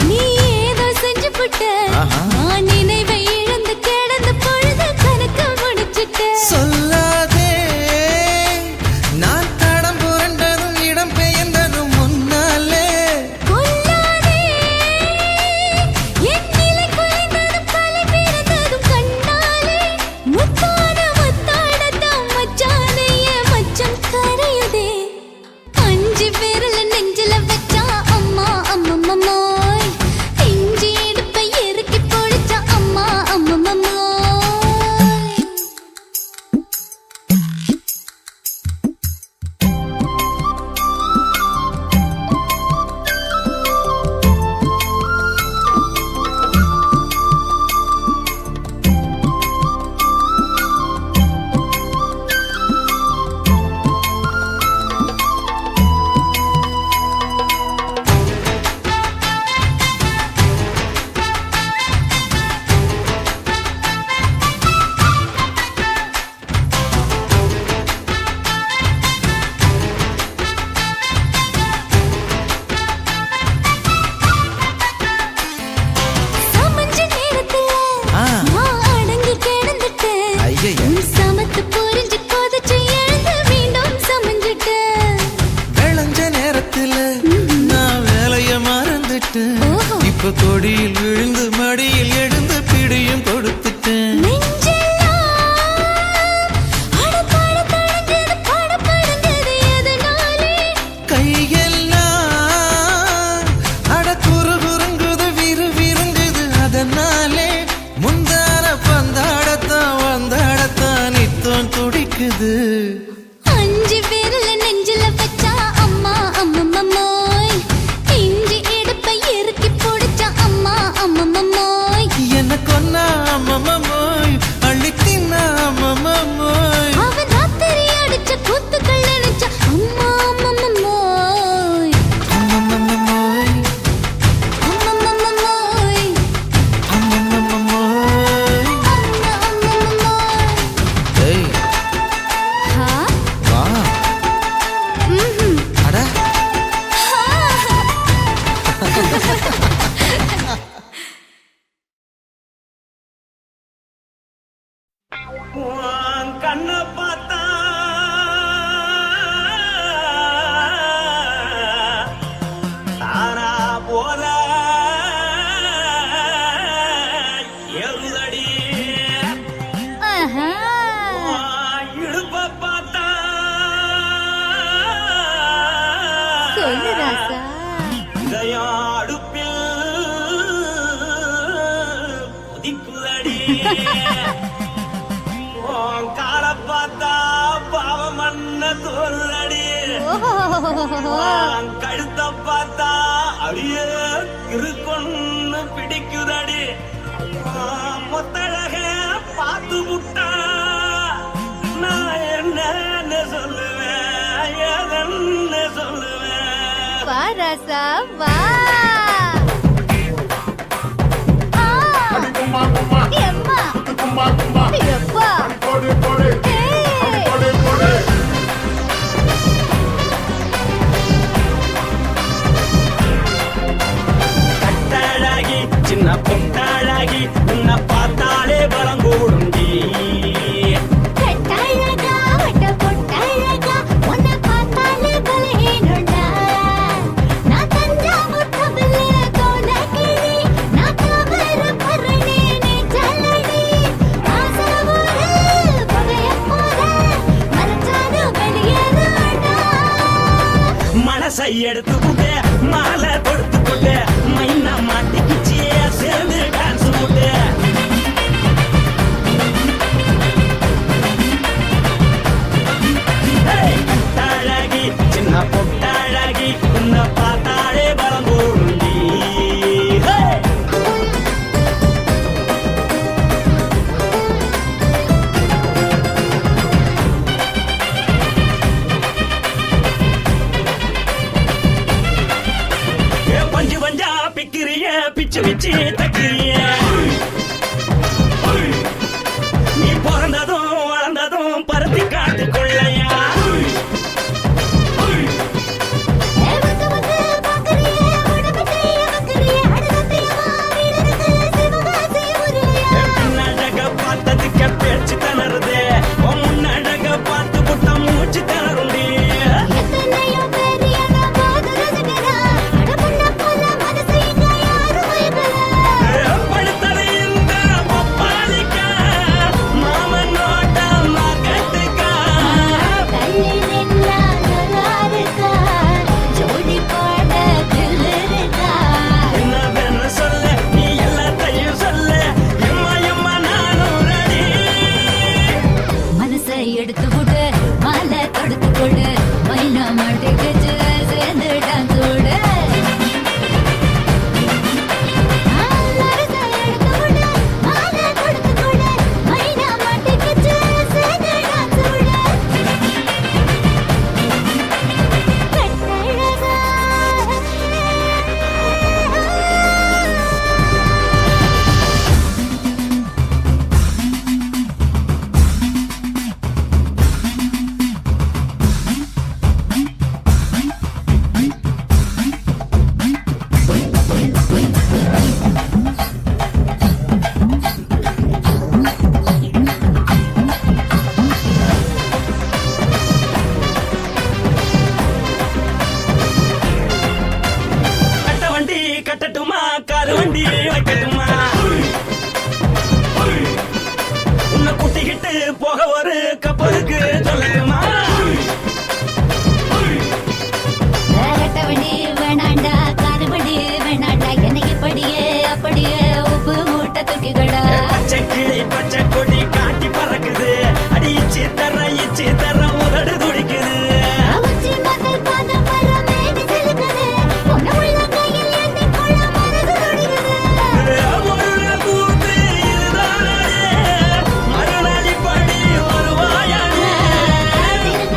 நீ ஏதோ செஞ்சு புட்ட நான் நினைவை இழந்து கிடந்த பொழுது கணக்கு முடிச்சிட்ட சொல்லாதே நான் தடம் புரண்டதும் இடம் பெயர்ந்ததும் முன்னாலே கொல்லாதே என் நிலை குலைந்ததும் கலை பிறந்ததும் கண்ணாலே முத்தான முத்தாடத்தான் மச்சானைய மச்சம் கரையுதே அஞ்சு விரல நெஞ்சில வச்சா அம்மா அம்மம்மாய் இஞ்சி இடுப்பை இறுக்கி பொடிச்சா அம்மா அம்மம்மாய் சமஞ்ச நேரத்துல நான் அடங்கி கிடந்துட்டேன் ஐயைய. உன் சமத்து புரிஞ்சு கொதிச்சு எழுந்து மீண்டும் சமஞ்சிட்டேன் விளைஞ்ச நேரத்துல நான் வேலைய மறந்துட்டேன் ஓஹோ. இப்ப கொடியில் விழுந்து மடியில் எழுந்து பிடியும் கொடுத்துட்டேன் நெஞ்செல்லாம் அடப்பாட தடஞ்சது படபடந்தது எதனாலே கையெல்லாம் அட குறு குறுங்குது விறு விருங்குது அதனாலே முந்தான பந்தாடத்தான் வந்தாடத்தான் நித்தம் துடிக்குது அஞ்சு விரல நெஞ்சில வச்சா அம்மா அம்மம்மாய் இஞ்சி இடுப்பை இறுக்கி பொடிச்சா அம்மா அம்மம்மாய் என்ன கொன்னா அம்மம்மாய் அள்ளி தின்னா அம்மம்மாய் அவன் ராத்திரி அடிச்ச கூத்துக்கள் நினைச்சா அம்மா அம்மம்மாய் அம்மம்மாய் அம்மம்மாய் அம்மம்மாய் அம்மா அம்மம்மாய் ஏய் உன் கண்ணை பார்த்தா தானா போல ஏறுதடி ஆஹா. உன் இடுப்பை பார்த்தா சொல்லு ராசா. இதயம் அடுப்பில் குதிக்குதடி உன் காலை பார்த்தா பாவம் மண்ண தோறுதடி உன் கழுத்தை பார்த்தா அடியே இருக்குன்னு பிடிக்குதடி உன் முத்தழக பார்த்து விட்டா நான் என்ன சொல்லுவேன் ஏதென்ன சொல்லுவேன் வா ராசா வா. ஆ. எம்மா. எப்பா. ஏய். கட்டழகி சின்ன பொட்டழகி உன்னை பார்த்தாலே பலம் கூடுண்டி கட்டழகா, வட்ட பொட்டழகா, உன்னை பார்த்தாலே பலஹீனம்டா. நான் தஞ்சாவூர் தவில கோலகிரி, நான் தாவர பரணி நீச்சலடி. ஆசையூரில் புகையப் போல, மறைச்சாலும் வெளியேறாடா. மனசை எடுத்துக்கிட்டு மாலை கொடுத்துக்கிட்டு மைனா மாட்டிக்கிச்சு சேர்ந்து டான்ஸ் போட்டு கட்டழகி சின்ன பொட்டழகி உன்னை பார்த்தாலே பலம் கூடுண்டி பஞ்சு பஞ்சா பிக்கிறிய பிச்சு பிச்சு தக்கிறிய நீ பிறந்ததும் வளர்ந்ததும் பருத்தி காட்டு கொள்ளையா வந்து வந்து பார்க்கறியே, உடம்பத்தையே வைக்கறியே, அடலத்தையமா வீரருக்கு சிவகாசி உருளையா. பின்னழக பார்த்ததுக்கு பேச்சு திணறுது உன் முன்னழக பார்த்து புட்ட மூச்சு திணறுண்டி எத்தனையோ பெரிய நான் போது ரசிகரா, அட பொண்ண போல மனசை இங்க யாரும் வைக்கல. படுத்தது இந்த பப்பாளிக்கா மாமன் நோட்ட மகட்டுக்கா தள்ளி நின்னா நல்லா இருக்கா, ஜோடி போட தில் இருக்கா. என்ன வேணும் சொல்ல நீ எல்லாத்தையும் சொல்ல எம்மா எம்மா நானும் ரெடி மனசை எடுத்து விடு, மாலை தொடுத்து கொடு, மைனா மாட்டிக்கிச்சு சேர்ந்து டான்ஸ் விடு. மனசை எடுத்து விடு, மாலை தொடுத்து கொடு, மைனா மாட்டிக்கிச்சு சேர்ந்து டான்ஸ் விடு. கட்டழகா. கட்ட வண்டி கட்டட்டுமா காரு வண்டி வைக்கட்டுமா உன்னை குட்டிக்கிட்டு போக ஒரு கப்பலுக்கு சொல்லட்டுமா கட்டவண்டி வேணாண்டா, காதுபடி வேணாண்டா, எனக்கு இப்படியே அப்படியே உப்பு மூட்டை தூக்கிக்கடா. பச்சை கிளி பச்சை கொடி காட்டி பறக்குது அடி இச்சி தர உதடு துடிக்குது உச்சி மகள் பாதம் வர மேனி சிலுக்குது, உன்னை உள்ள கையில் ஏந்தி கொள்ள மனசு துடிக்குது. ஒரு நாள் கூத்து இதுதானே மறுநாள் இப்படி வருவாயானே திரு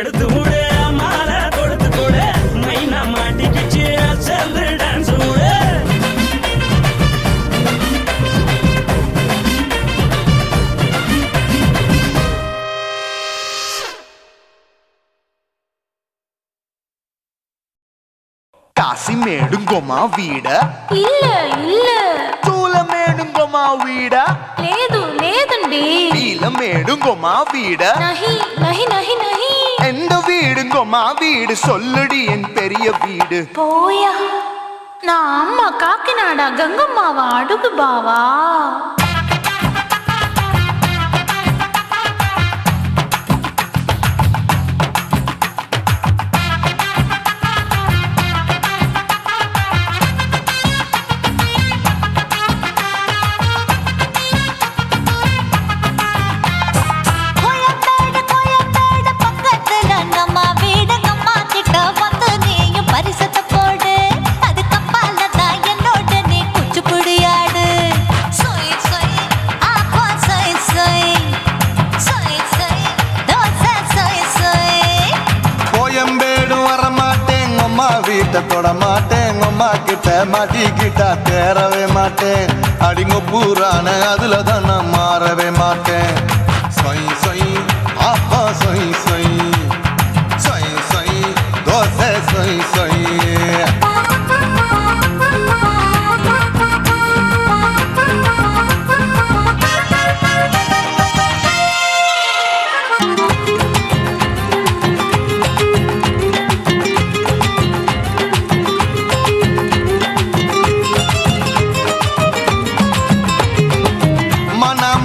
எடுத்து விடு மாலை கொடுத்து கொடு மைனா மாட்டிக்கிச்சு சேர்ந்து டான்ஸ் விடு కాశీమేడుంగోమా వీడ இல்ல இல்ல తూలమేడుంగోమా వీడ లేదు లేదండి నీలమేడుంగోమా వీడ நஹி நஹி நஹி நஹி எந்த வீடுங்கோமா வீடு சொல்லுடி என் பெரிய வீடு போயா நான் அம்மா காக்கிநாடா கங்கம்மாவா அடுகு பாவா தொட மாட்டேன் அம்மா கிட்ட மாட்டிக்கிட்டா தேரவே மாட்டேன் அடிங்க பூரான அதுல தான் நான் மாறவே மாட்டேன் சொய் சொய் அப்பா சொய் சொய் சொய் சொய் தோசை சொய் சொய்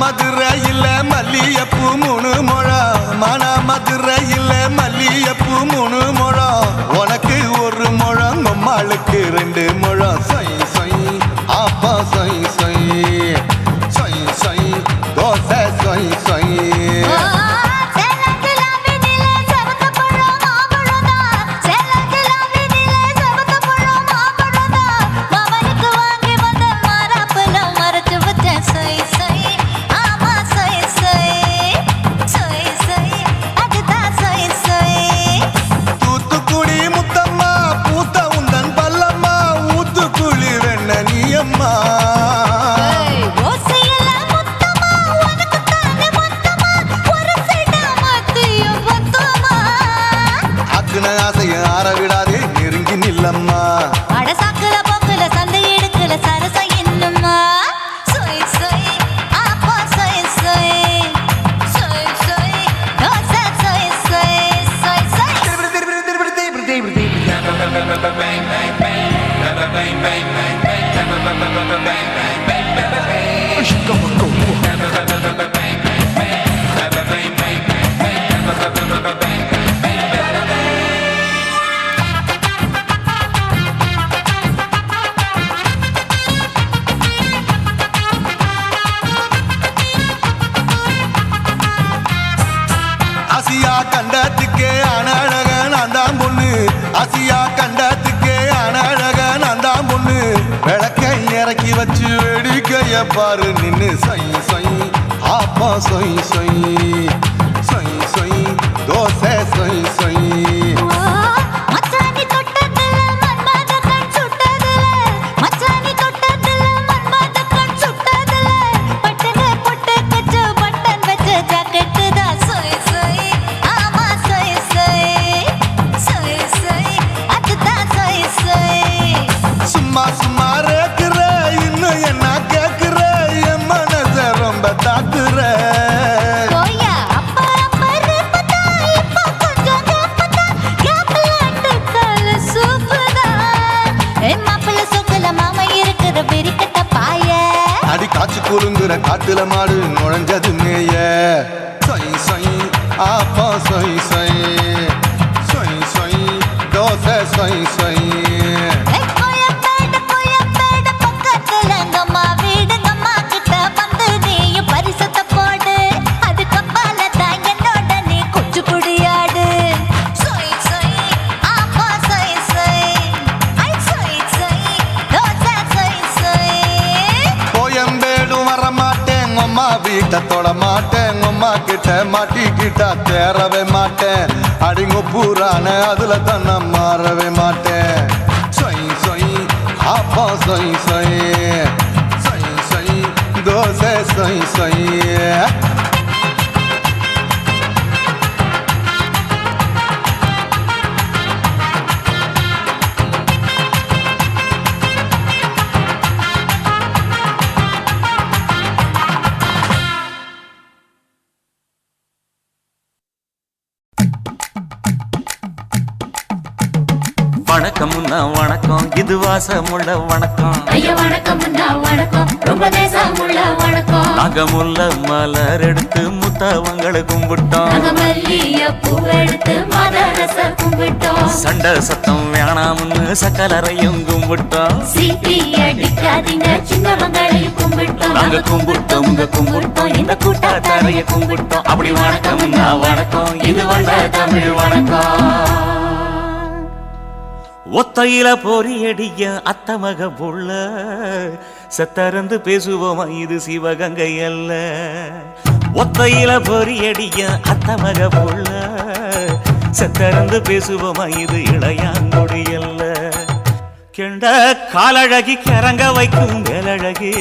மதுரையில் மல்லியப்பூ 3 முழம் மன மதுரையில் மல்லியப்பூ 3 முழம் உனக்கு 1 முழம் அம்மாளுக்கு 2 முழம் சொய் சொய் அப்பா சொய் சொய் சொய் சொய் தோசை சொய் சொய் விடாதே நெருங்கி நில்லம்மா அடசாக்குல போக்குல சந்தை எடுக்கல சரச என்னம்மா சொய் சொய் அப்பா சொய் சொய் சொய் சொய் தோசை சொய் சொய் சொய் சொய் கண்டத்துக்கே அனழக நான் தான் பொண்ணு ஆசியா கண்டத்துக்கே அனழக நான் தான் பொண்ணு விளக்கை இறக்கி வச்சு வேடிக்கைய பாரு நின்னு சொய் சொய் ஆப்பா சொய் சொய் சொய் சொய் தோசை சொய் சொய் சும்மா ரேக்குற இன்னும் என்ன கேக்குற என் மனச ரொம்ப தாக்குற அடி காய்ச்சி குலுங்குற காட்டுல மாடு நுழைஞ்சது மேய சொய் சொய் ஆப்பா சொய் சொய் சொய் சொய் தோசை சொய் சொய் வீட்டை தொட மாட்டேன் அம்மா கிட்ட மாட்டேன் மாட்டிக்கிட்டா தேரவே மாட்டேன் அடிங்க பூரான அதுல தான் நான் மாறவே மாட்டேன் சொய் சொய் அப்பா சொய் சொய் சொய் சொய் தோசை சொய் சொய் வணக்கம்னா வணக்கம் இது வாசமுள்ள வணக்கம் ஐயா வணக்கம் வணக்கம் ரொம்ப தேசமுள்ள வணக்கம் நாங்க முல்ல மலர் எடுத்து முத்தவங்களை கும்பிட்டோம் நாங்க மல்லிய பூ எடுத்து மதரச கும்பிட்டோம் சண்டை சத்தம் வேணாம்னு சக்கலரையும் கும்பிட்டோம் சீட்டி அடிக்காதீங்க சின்னவங்களை கும்பிட்டோம் நாங்க கும்பிட்டோம் உங்க கும்பிட்டோம் இந்த கூட்டாத்தாரைய கும்பிட்டோம் அப்படி வணக்கம்னா வணக்கம் இது வந்த தமிழ் வணக்கம் ஒத்தையில பொறியடிய அத்தமக புள்ள சத்தரந்து பேசுவோமா இது சிவகங்கை அல்ல ஒத்தையில பொறியடிய அத்தமக புள்ள சத்தரந்து பேசுவோமா இது இளையாங்குடி அல்ல கெண்ட காலழகி கிறங்க வைக்கும் வேலழகி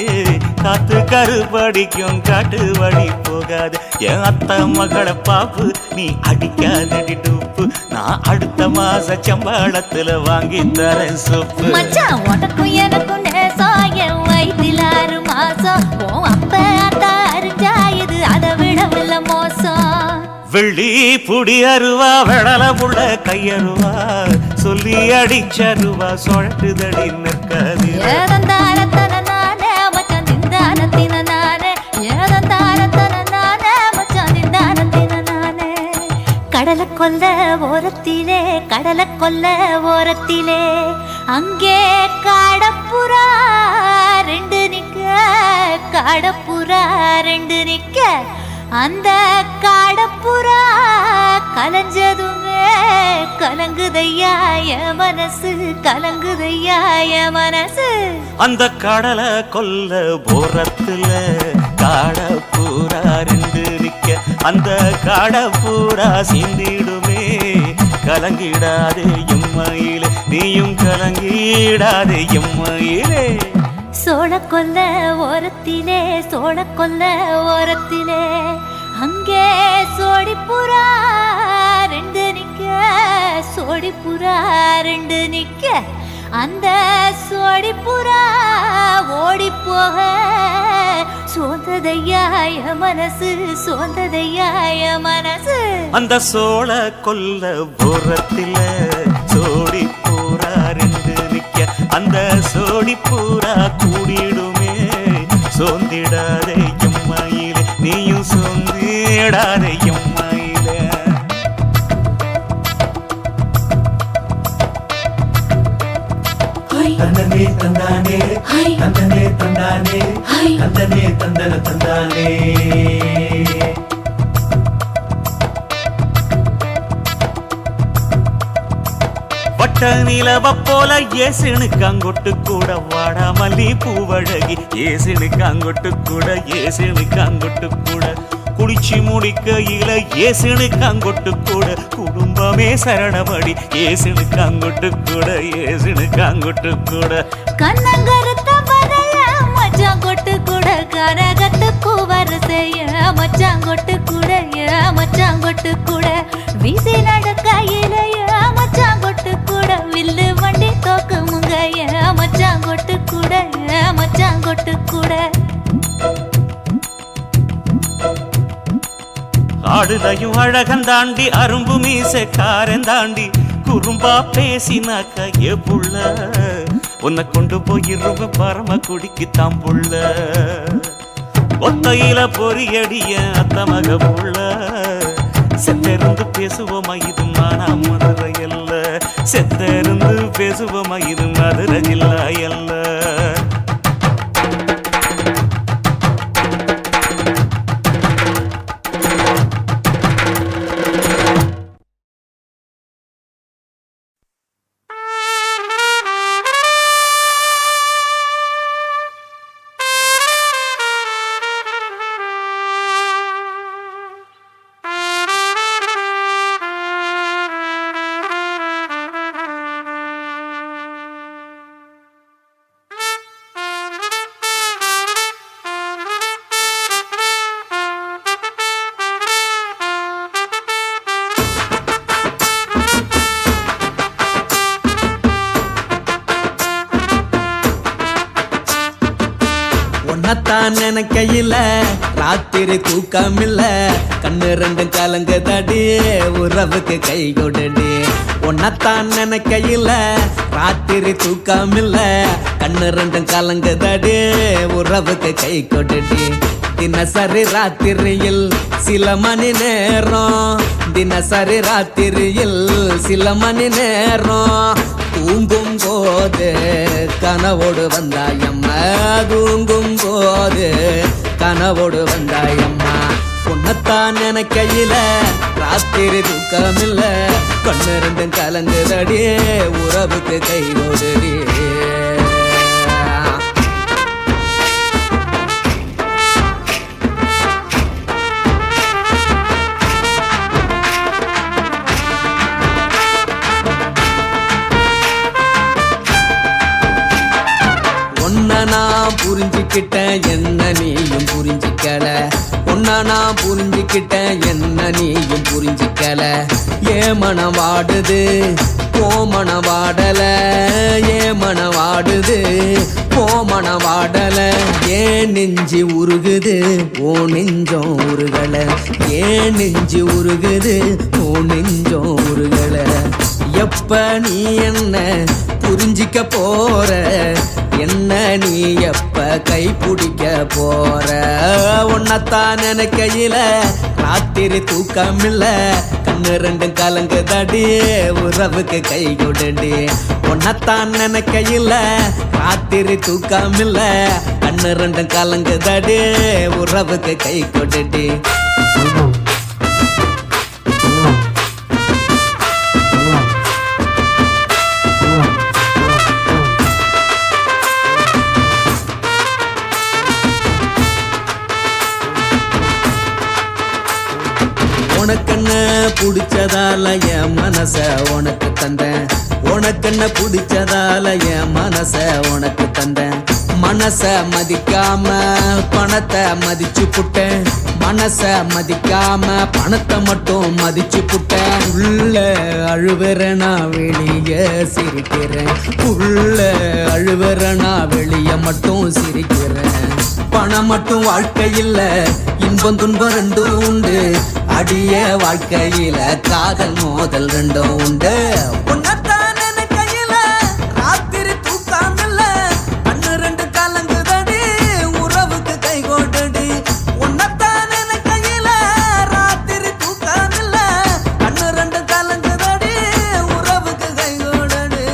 காத்து கருப்படிக்கும் காட்டு வழி போகாது என் அத்த மகளை பாப்பு நீ அடிக்காதடி டூப்பு நான் அடுத்த மாச சம்பளத்துல வாங்கி தரேன் சோப்பு மச்சான் உனக்கும் எனக்கும் நேசம் என் வயிற்றில் 6 மாசம் உன் அப்ப அத்தா அறிஞ்சா இது அதை விடவில்லை மோசம் வெள்ளி புடி அருவா வெடல புள்ள கையருவா சொல்லி அடிச்சருவா சொழட்டுதடி நிற்காது ஏதந்தாரத்தன நானே மச்சான் திந்தானத்தின நானே ஏதந்தாரத்தன நானே மச்சான் திந்தானத்தின நானே கடலை கொல்ல ஓரத்திலே அங்கே காடப்புறா ரெண்டு நிக்க அந்த காடப்புறா கலஞ்சதுமே கலங்குதையா என் மனசு அந்த கடலை கொல்ல போரத்துல காடப்பூரா ரெண்டு நிக்க அந்த காடப்பூரா சிந்திடுமே கலங்கிடாதே எம்மையிலே நீயும் கலங்கிடாதே எம்மையிலே சோழக்கொல்ல ஓரத்திலே அங்கே சோடிப்புறா ரெண்டு நிக்க அந்த சோடிப்புறா ஓடி போக சோந்ததையாய மனசு அந்த சோழ கொல்ல புறத்தில சோடி பூரா ரெண்டு நிக்க அந்த சோடி பூரா கூடிடுமே சோந்திடாதே எம்மையிலே நீயும் சோந்திடாதே எம்மையிலே தந்தனே தந்தானே தந்தனே தந்தானே தந்தனே தந்தன தந்தானே வட்ட நிலவ போல ஏசுனுக்காங்கொட்டு கூட வாடா மல்லி பூவழகி ஏசுனுக்காங்கொட்டு கூட குளிச்சு முடிக்கையில ஏசுனுக்காங்கொட்டு கூட குடும்பமே சரணபடி ஏசுனுக்காங்கொட்டு கூட கண்ணங்கருத்த பதைய மச்சாங்கொட்டு கூட கரகத்துக்கு வரிசைய மச்சாங்கொட்டு கூட வீசி நடக்கையிலைய மச்சாங்கொட்டு கூட வில்லு வண்டி தோக்கு முங்கைய மச்சாங்கொட்டு கூட ஆடுதையும் அழகந்தாண்டி அரும்பு மீசக்காரன் தாண்டி குறும்பா பேசினாக்க ஏ புள்ள உன்னை கொண்டு போயிருவ பரம குடிக்கு தாம்புள்ள ஒத்தையில பொறியடிய அத்தமக புள்ள செத்திருந்து பேசுவோமா இது மானா மதுரை அல்ல செத்திருந்து பேசுவோமா இது மதுரை ஜில்லா அல்ல உன்னத்தான் நினைக்கையில ராத்திரி தூக்கமில்ல கண்ணு ரெண்டும் கலங்குதடி உறவுக்கு கை கொடுடி உன்னத்தான் நினைக்கையில ராத்திரி தூக்கமில்ல கண்ணு ரெண்டும் கலங்குதடி உறவுக்கு கை கொடுடி தினசரி ராத்திரியில் சில மணி நேரம் தினசரி ராத்திரியில் சில மணி நேரம் தூங்கும் போது கனவோடு வந்தாயம்மா தூங்கும் போது கனவோடு வந்தாயம்மா உன்னத்தான் நினைக்கையில ராத்திரி தூக்கமில்ல கண்ணு ரெண்டும் கலங்குதடி உறவுக்கு கை ஓடுடி நான் புரிஞ்சுக்கிட்டேன் என்ன நீயும் புரிஞ்சிக்கல உன்ன நான் புரிஞ்சுக்கிட்டேன் என்ன நீயும் புரிஞ்சிக்கல ஏ மனம் வாடுது போ மனம் வாடல ஏ மனம் வாடுது போ மனம் வாடல ஏன் நெஞ்சு உருகுது ஓ நெஞ்சம் உருகல ஏன் நெஞ்சு உருகுது ஓ நெஞ்சம் உருகல எப்ப நீ என்ன புரிஞ்சிக்க போற என்ன நீ எப்ப கை பிடிக்க போற உன்னத்தான் நினைக்கையில ராத்திரி தூக்கமில்ல கண்ணு ரெண்டும் கலங்குதடி உறவுக்கு கை கொடுடி உன்னத்தான் நினைக்கையில ராத்திரி தூக்கமில்ல கண்ணு ரெண்டும் கலங்குதடி உறவுக்கு கை கொடுடி உனக்கென்ன பிடிச்சதால என் மனச உனக்கு தந்தேன் உனக்கென்ன பிடிச்சதால என் மனச உனக்கு தந்தேன் மனச மதிக்காம பணத்தை மதிச்சு புட்டேன் மனச மதிக்காம பணத்தை மட்டும் மதிச்சு புட்டேன் உள்ள அழுவுறனா வெளிய சிரிக்கிறேன் உள்ள அழுவுறனா வெளிய மட்டும் சிரிக்கிறேன் பணம் மட்டும் வாழ்க்கையில் இன்பம் துன்பம் ரெண்டும் உண்டு அடிய வாழ்க்கையில காதல் மோதல் ரெண்டும் உண்டு உன்னத்தான் நினைக்கையில ராத்திரி தூக்கமில்ல கண்ணு ரெண்டு கலங்குதடி உறவுக்கு கை கொடுடி உன்னத்தான் நினைக்கையில ராத்திரி தூக்கமில்ல கண்ணு ரெண்டு கலங்குதடி உறவுக்கு கை கொடுடி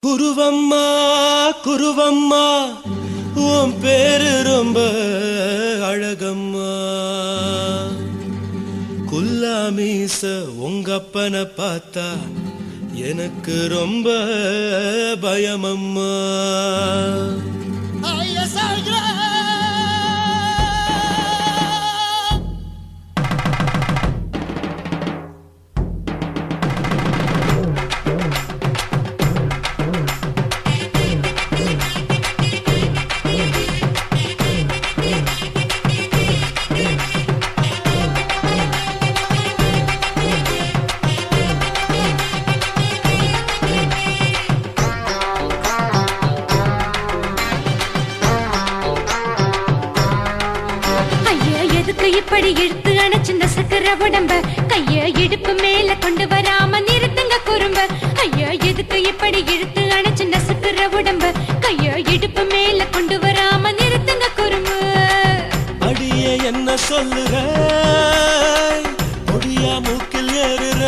குருவம்மா குருவம்மா உன் பேரு ரொம்ப அழகம்மா குல்லாமீச உங்கப்பனை பார்த்தா எனக்கு ரொம்ப பயமம்மா இப்படி இழுத்து அணைச்சு நசுக்கிற உடம்ப கைய இடுப்பு மேல கொண்டு வராம நிறுத்துங்க குறும்ப ஐயா எதுக்கு இப்படி இழுத்து அணைச்சு நசுக்கிற உடம்ப கைய இடுப்பு மேல கொண்டு வராம நிறுத்துங்க குறும்பு அடிய என்ன சொல்லுற ஒடியா மூக்கில் ஏறுற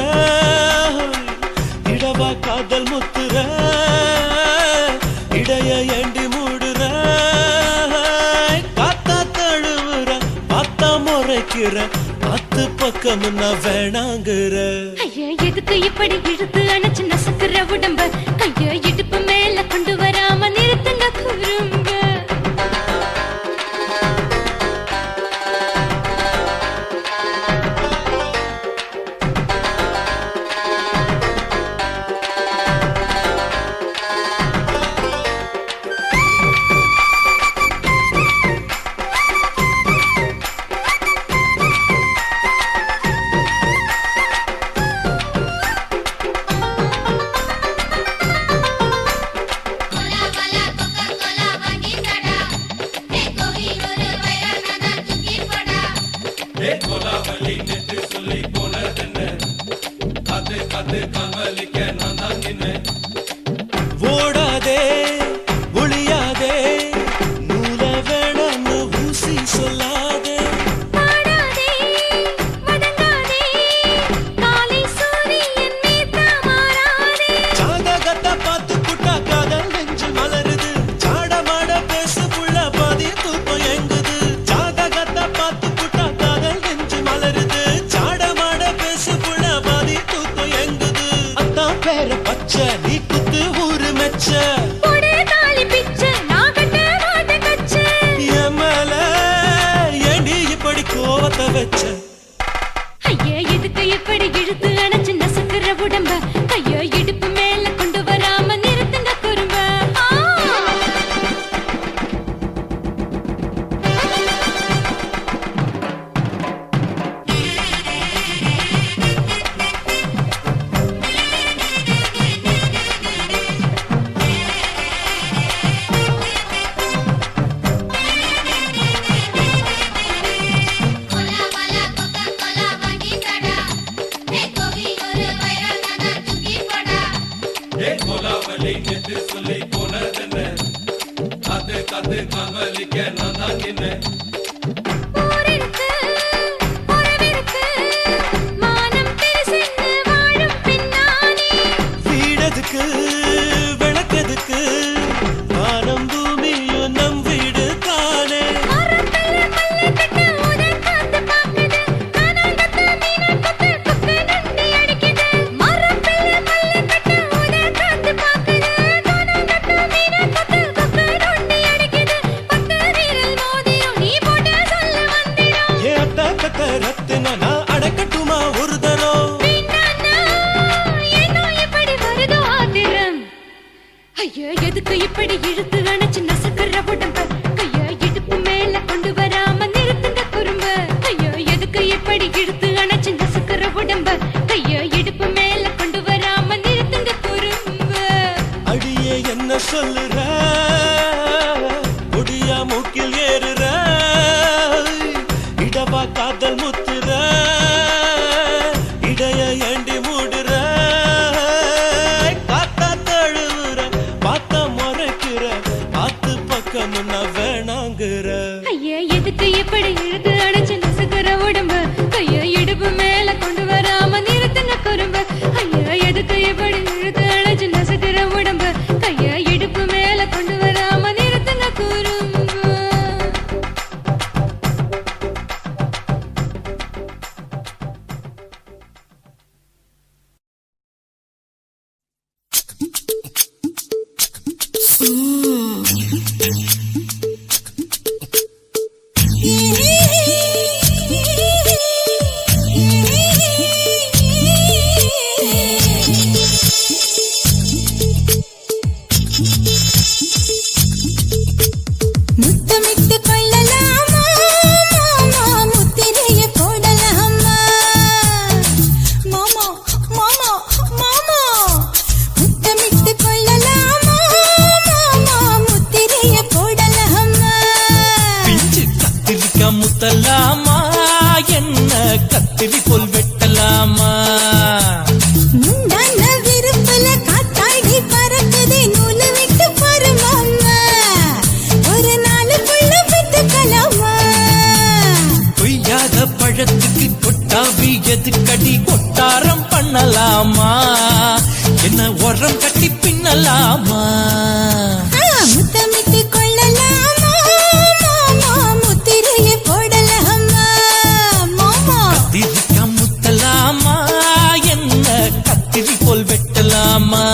இடவா காதல் முத்துற இடைய ஏண்டி மூடுற காத்தா தழுவுற பார்த்தா முறைக்கிற பத்து பக்கம் நான் வேணாங்குற ஐயா எதுக்கு இப்படி இழுத்து அணைச்சு நசுக்கிற உடம்ப கைய இடுப்பு மேல கொண்டு வராம நிறுத்துங்க குறும்ப ஓடாதே ஒளியாதே நூல வேணான்னு ஊசி சொல்லாதே பாடாதே வதங்காதே காலை சூரியன் மீதா மாறாதே ஜாதகத்தை பார்த்து புட்டா காதல் நெஞ்சு மலருது சாட மாட பேசு புள்ள பாதி தூக்கம் எங்குது ஜாதகத்தை பார்த்து புட்டா காதல் நெஞ்சு மலருது சாட மாட பேசு புள்ள பாதி தூக்கம் எங்குது அத்தான் பேர பச்சை நீ குத்து ஊரு மெச்ச போடே தாலி பிச்சை நான் கட்ட மாட்ட கச்சை என் மேல ஏண்டி இப்படி கோவத்தை வச்ச ஐயா எதுக்கு இப்படி இழுத்து அணைச்சு நசுக்கிற உடம்ப கைய இடுப்பு மேல கொண்டு வராம நிறுத்துங்க குறும்ப ஊரிருக்கு உறவிருக்கு மானம் பெருசென்னு வாழும் பின்னானே வீடதுக்கு விளக்கதுக்கு வானம் பூமியும் நம் வீடு தானே மரத்துல மல்லி கட்டு உதன் காத்து பாக்குது கானாங்கத்து மீனாக்கத்து குக்கு நண்டி அடிக்குது மரத்துல மல்லி கட்டு உதன் காத்து பாக்குது கானாங்கத்து மீனாக்கத்து குக்கு நண்டி அடிக்குது பத்து வீரல் மோதிரம் நீ போட்டு சொல்ல வந்திடும் ஏ அத்த கத்த ரத்தின நான் அடக்கட்டுமா ஒரு தரம் பின்னானா ஏனோ இப்படி வருதோ ஆத்திரம் ஐயா எதுக்கு இப்படி இழுத்து அணைச்சு நசுக்கிற உடம்ப கைய இடுப்பு மேல கொண்டு வராம நிறுத்துங்க குறும்ப ஐயா எதுக்கு இப்படி இழுத்து அணைச்சு நசுக்கிற உடம்ப கைய இடுப்பு மேல கொண்டு வராம நிறுத்துங்க குறும்ப அடியே என்ன சொல்லுற ஒடியா மூக்கில் ஏறுற இடவா காதல் முத்துற இடைய ஏண்டி மூடுற காத்தா தழுவுற பார்த்த முறைக்கிற பார்த்து முத்தமிட்டு கொள்ளலாமா மாமா முத்திரையை போடலாமா மாமா மாமா மாமா முத்தமிட்டு கொள்ளலாமா மாமா முத்திரையை போடலாமா பிஞ்சு கத்திரிக்கா முத்தலாமா என்ன கத்திரி போல் வெட்டலாமா முந்தான விருப்பல காத்தாடி பறக்குதே நூலு விட்டு பாரு மாமா ஒரு நாளுக்குள்ள விட்டுக்கலாமா கொய்யாத பழத்துக்கு கொட்டாவி எதுக்கடி கொட்டாரம் பண்ணலாமா என்ன உரம் கட்டி பின்னலாமா முத்தமிட்டு கொள்ளலாமா மாமா முத்திரையை போடலாமா மாமா கத்திரிக்கா முத்தலாமா என்ன கத்திரி போல் வெட்டலாமா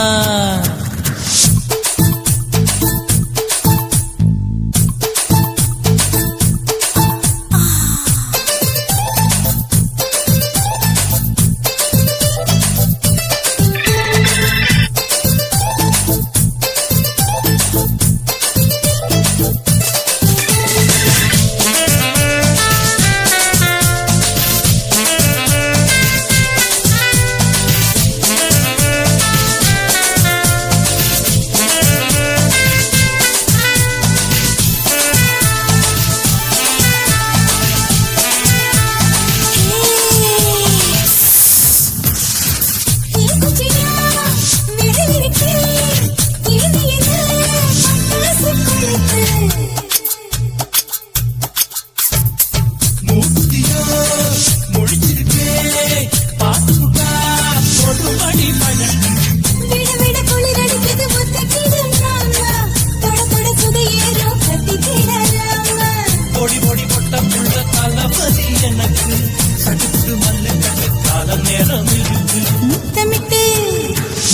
முத்தமிட்டு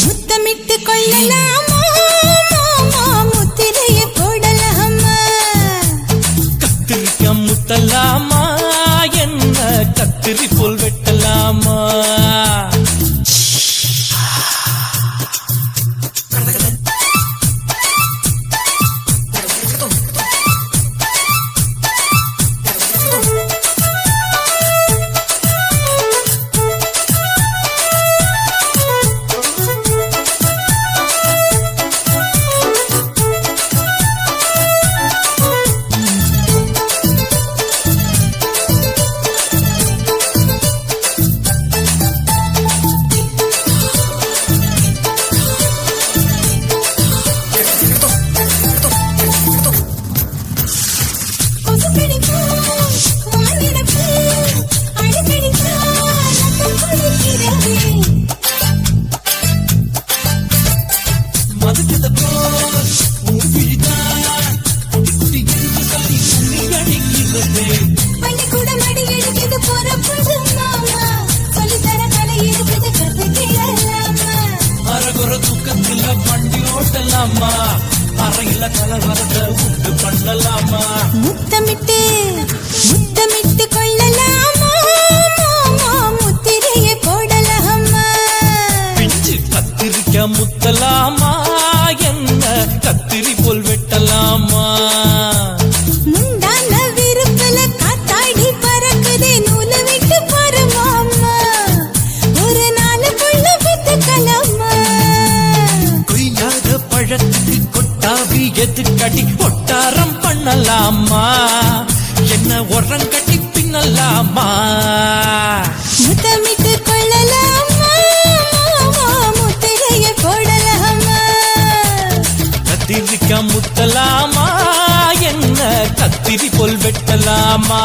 முத்தமிட்டு கொள்ளலாமா மாமா முத்திரையை போடலாமா கத்திரிக்கா முத்தலாமா என்ன கத்திரி போல் வெட்டலாமா முத்தமிட்டு முத்தமிட்டு கொள்ளலாமா மாமா முத்திரையை போடலாமா பிஞ்சு கத்திரிக்கா முத்தலாமா என்ன கத்திரி போல் வெட்டலாமா முந்தான விருப்பல காத்தாடி பறக்குதே நூலு விட்டு பாரு மாமா ஒரு நாளுக்குள்ள விட்டுக்கலாமா கொய்யாத பழத்துக்கு கொட்டாவி எதுக்கடி கொட்டாரம் பண்ணலாமா என்ன உரம் கட்டி பின்னலாமா முத்தமிட்டு கொள்ளலாமா மாமா முத்திரையை போடலாமா கத்திரிக்கா முத்தலாமா என்ன கத்திரி போல் வெட்டலாமா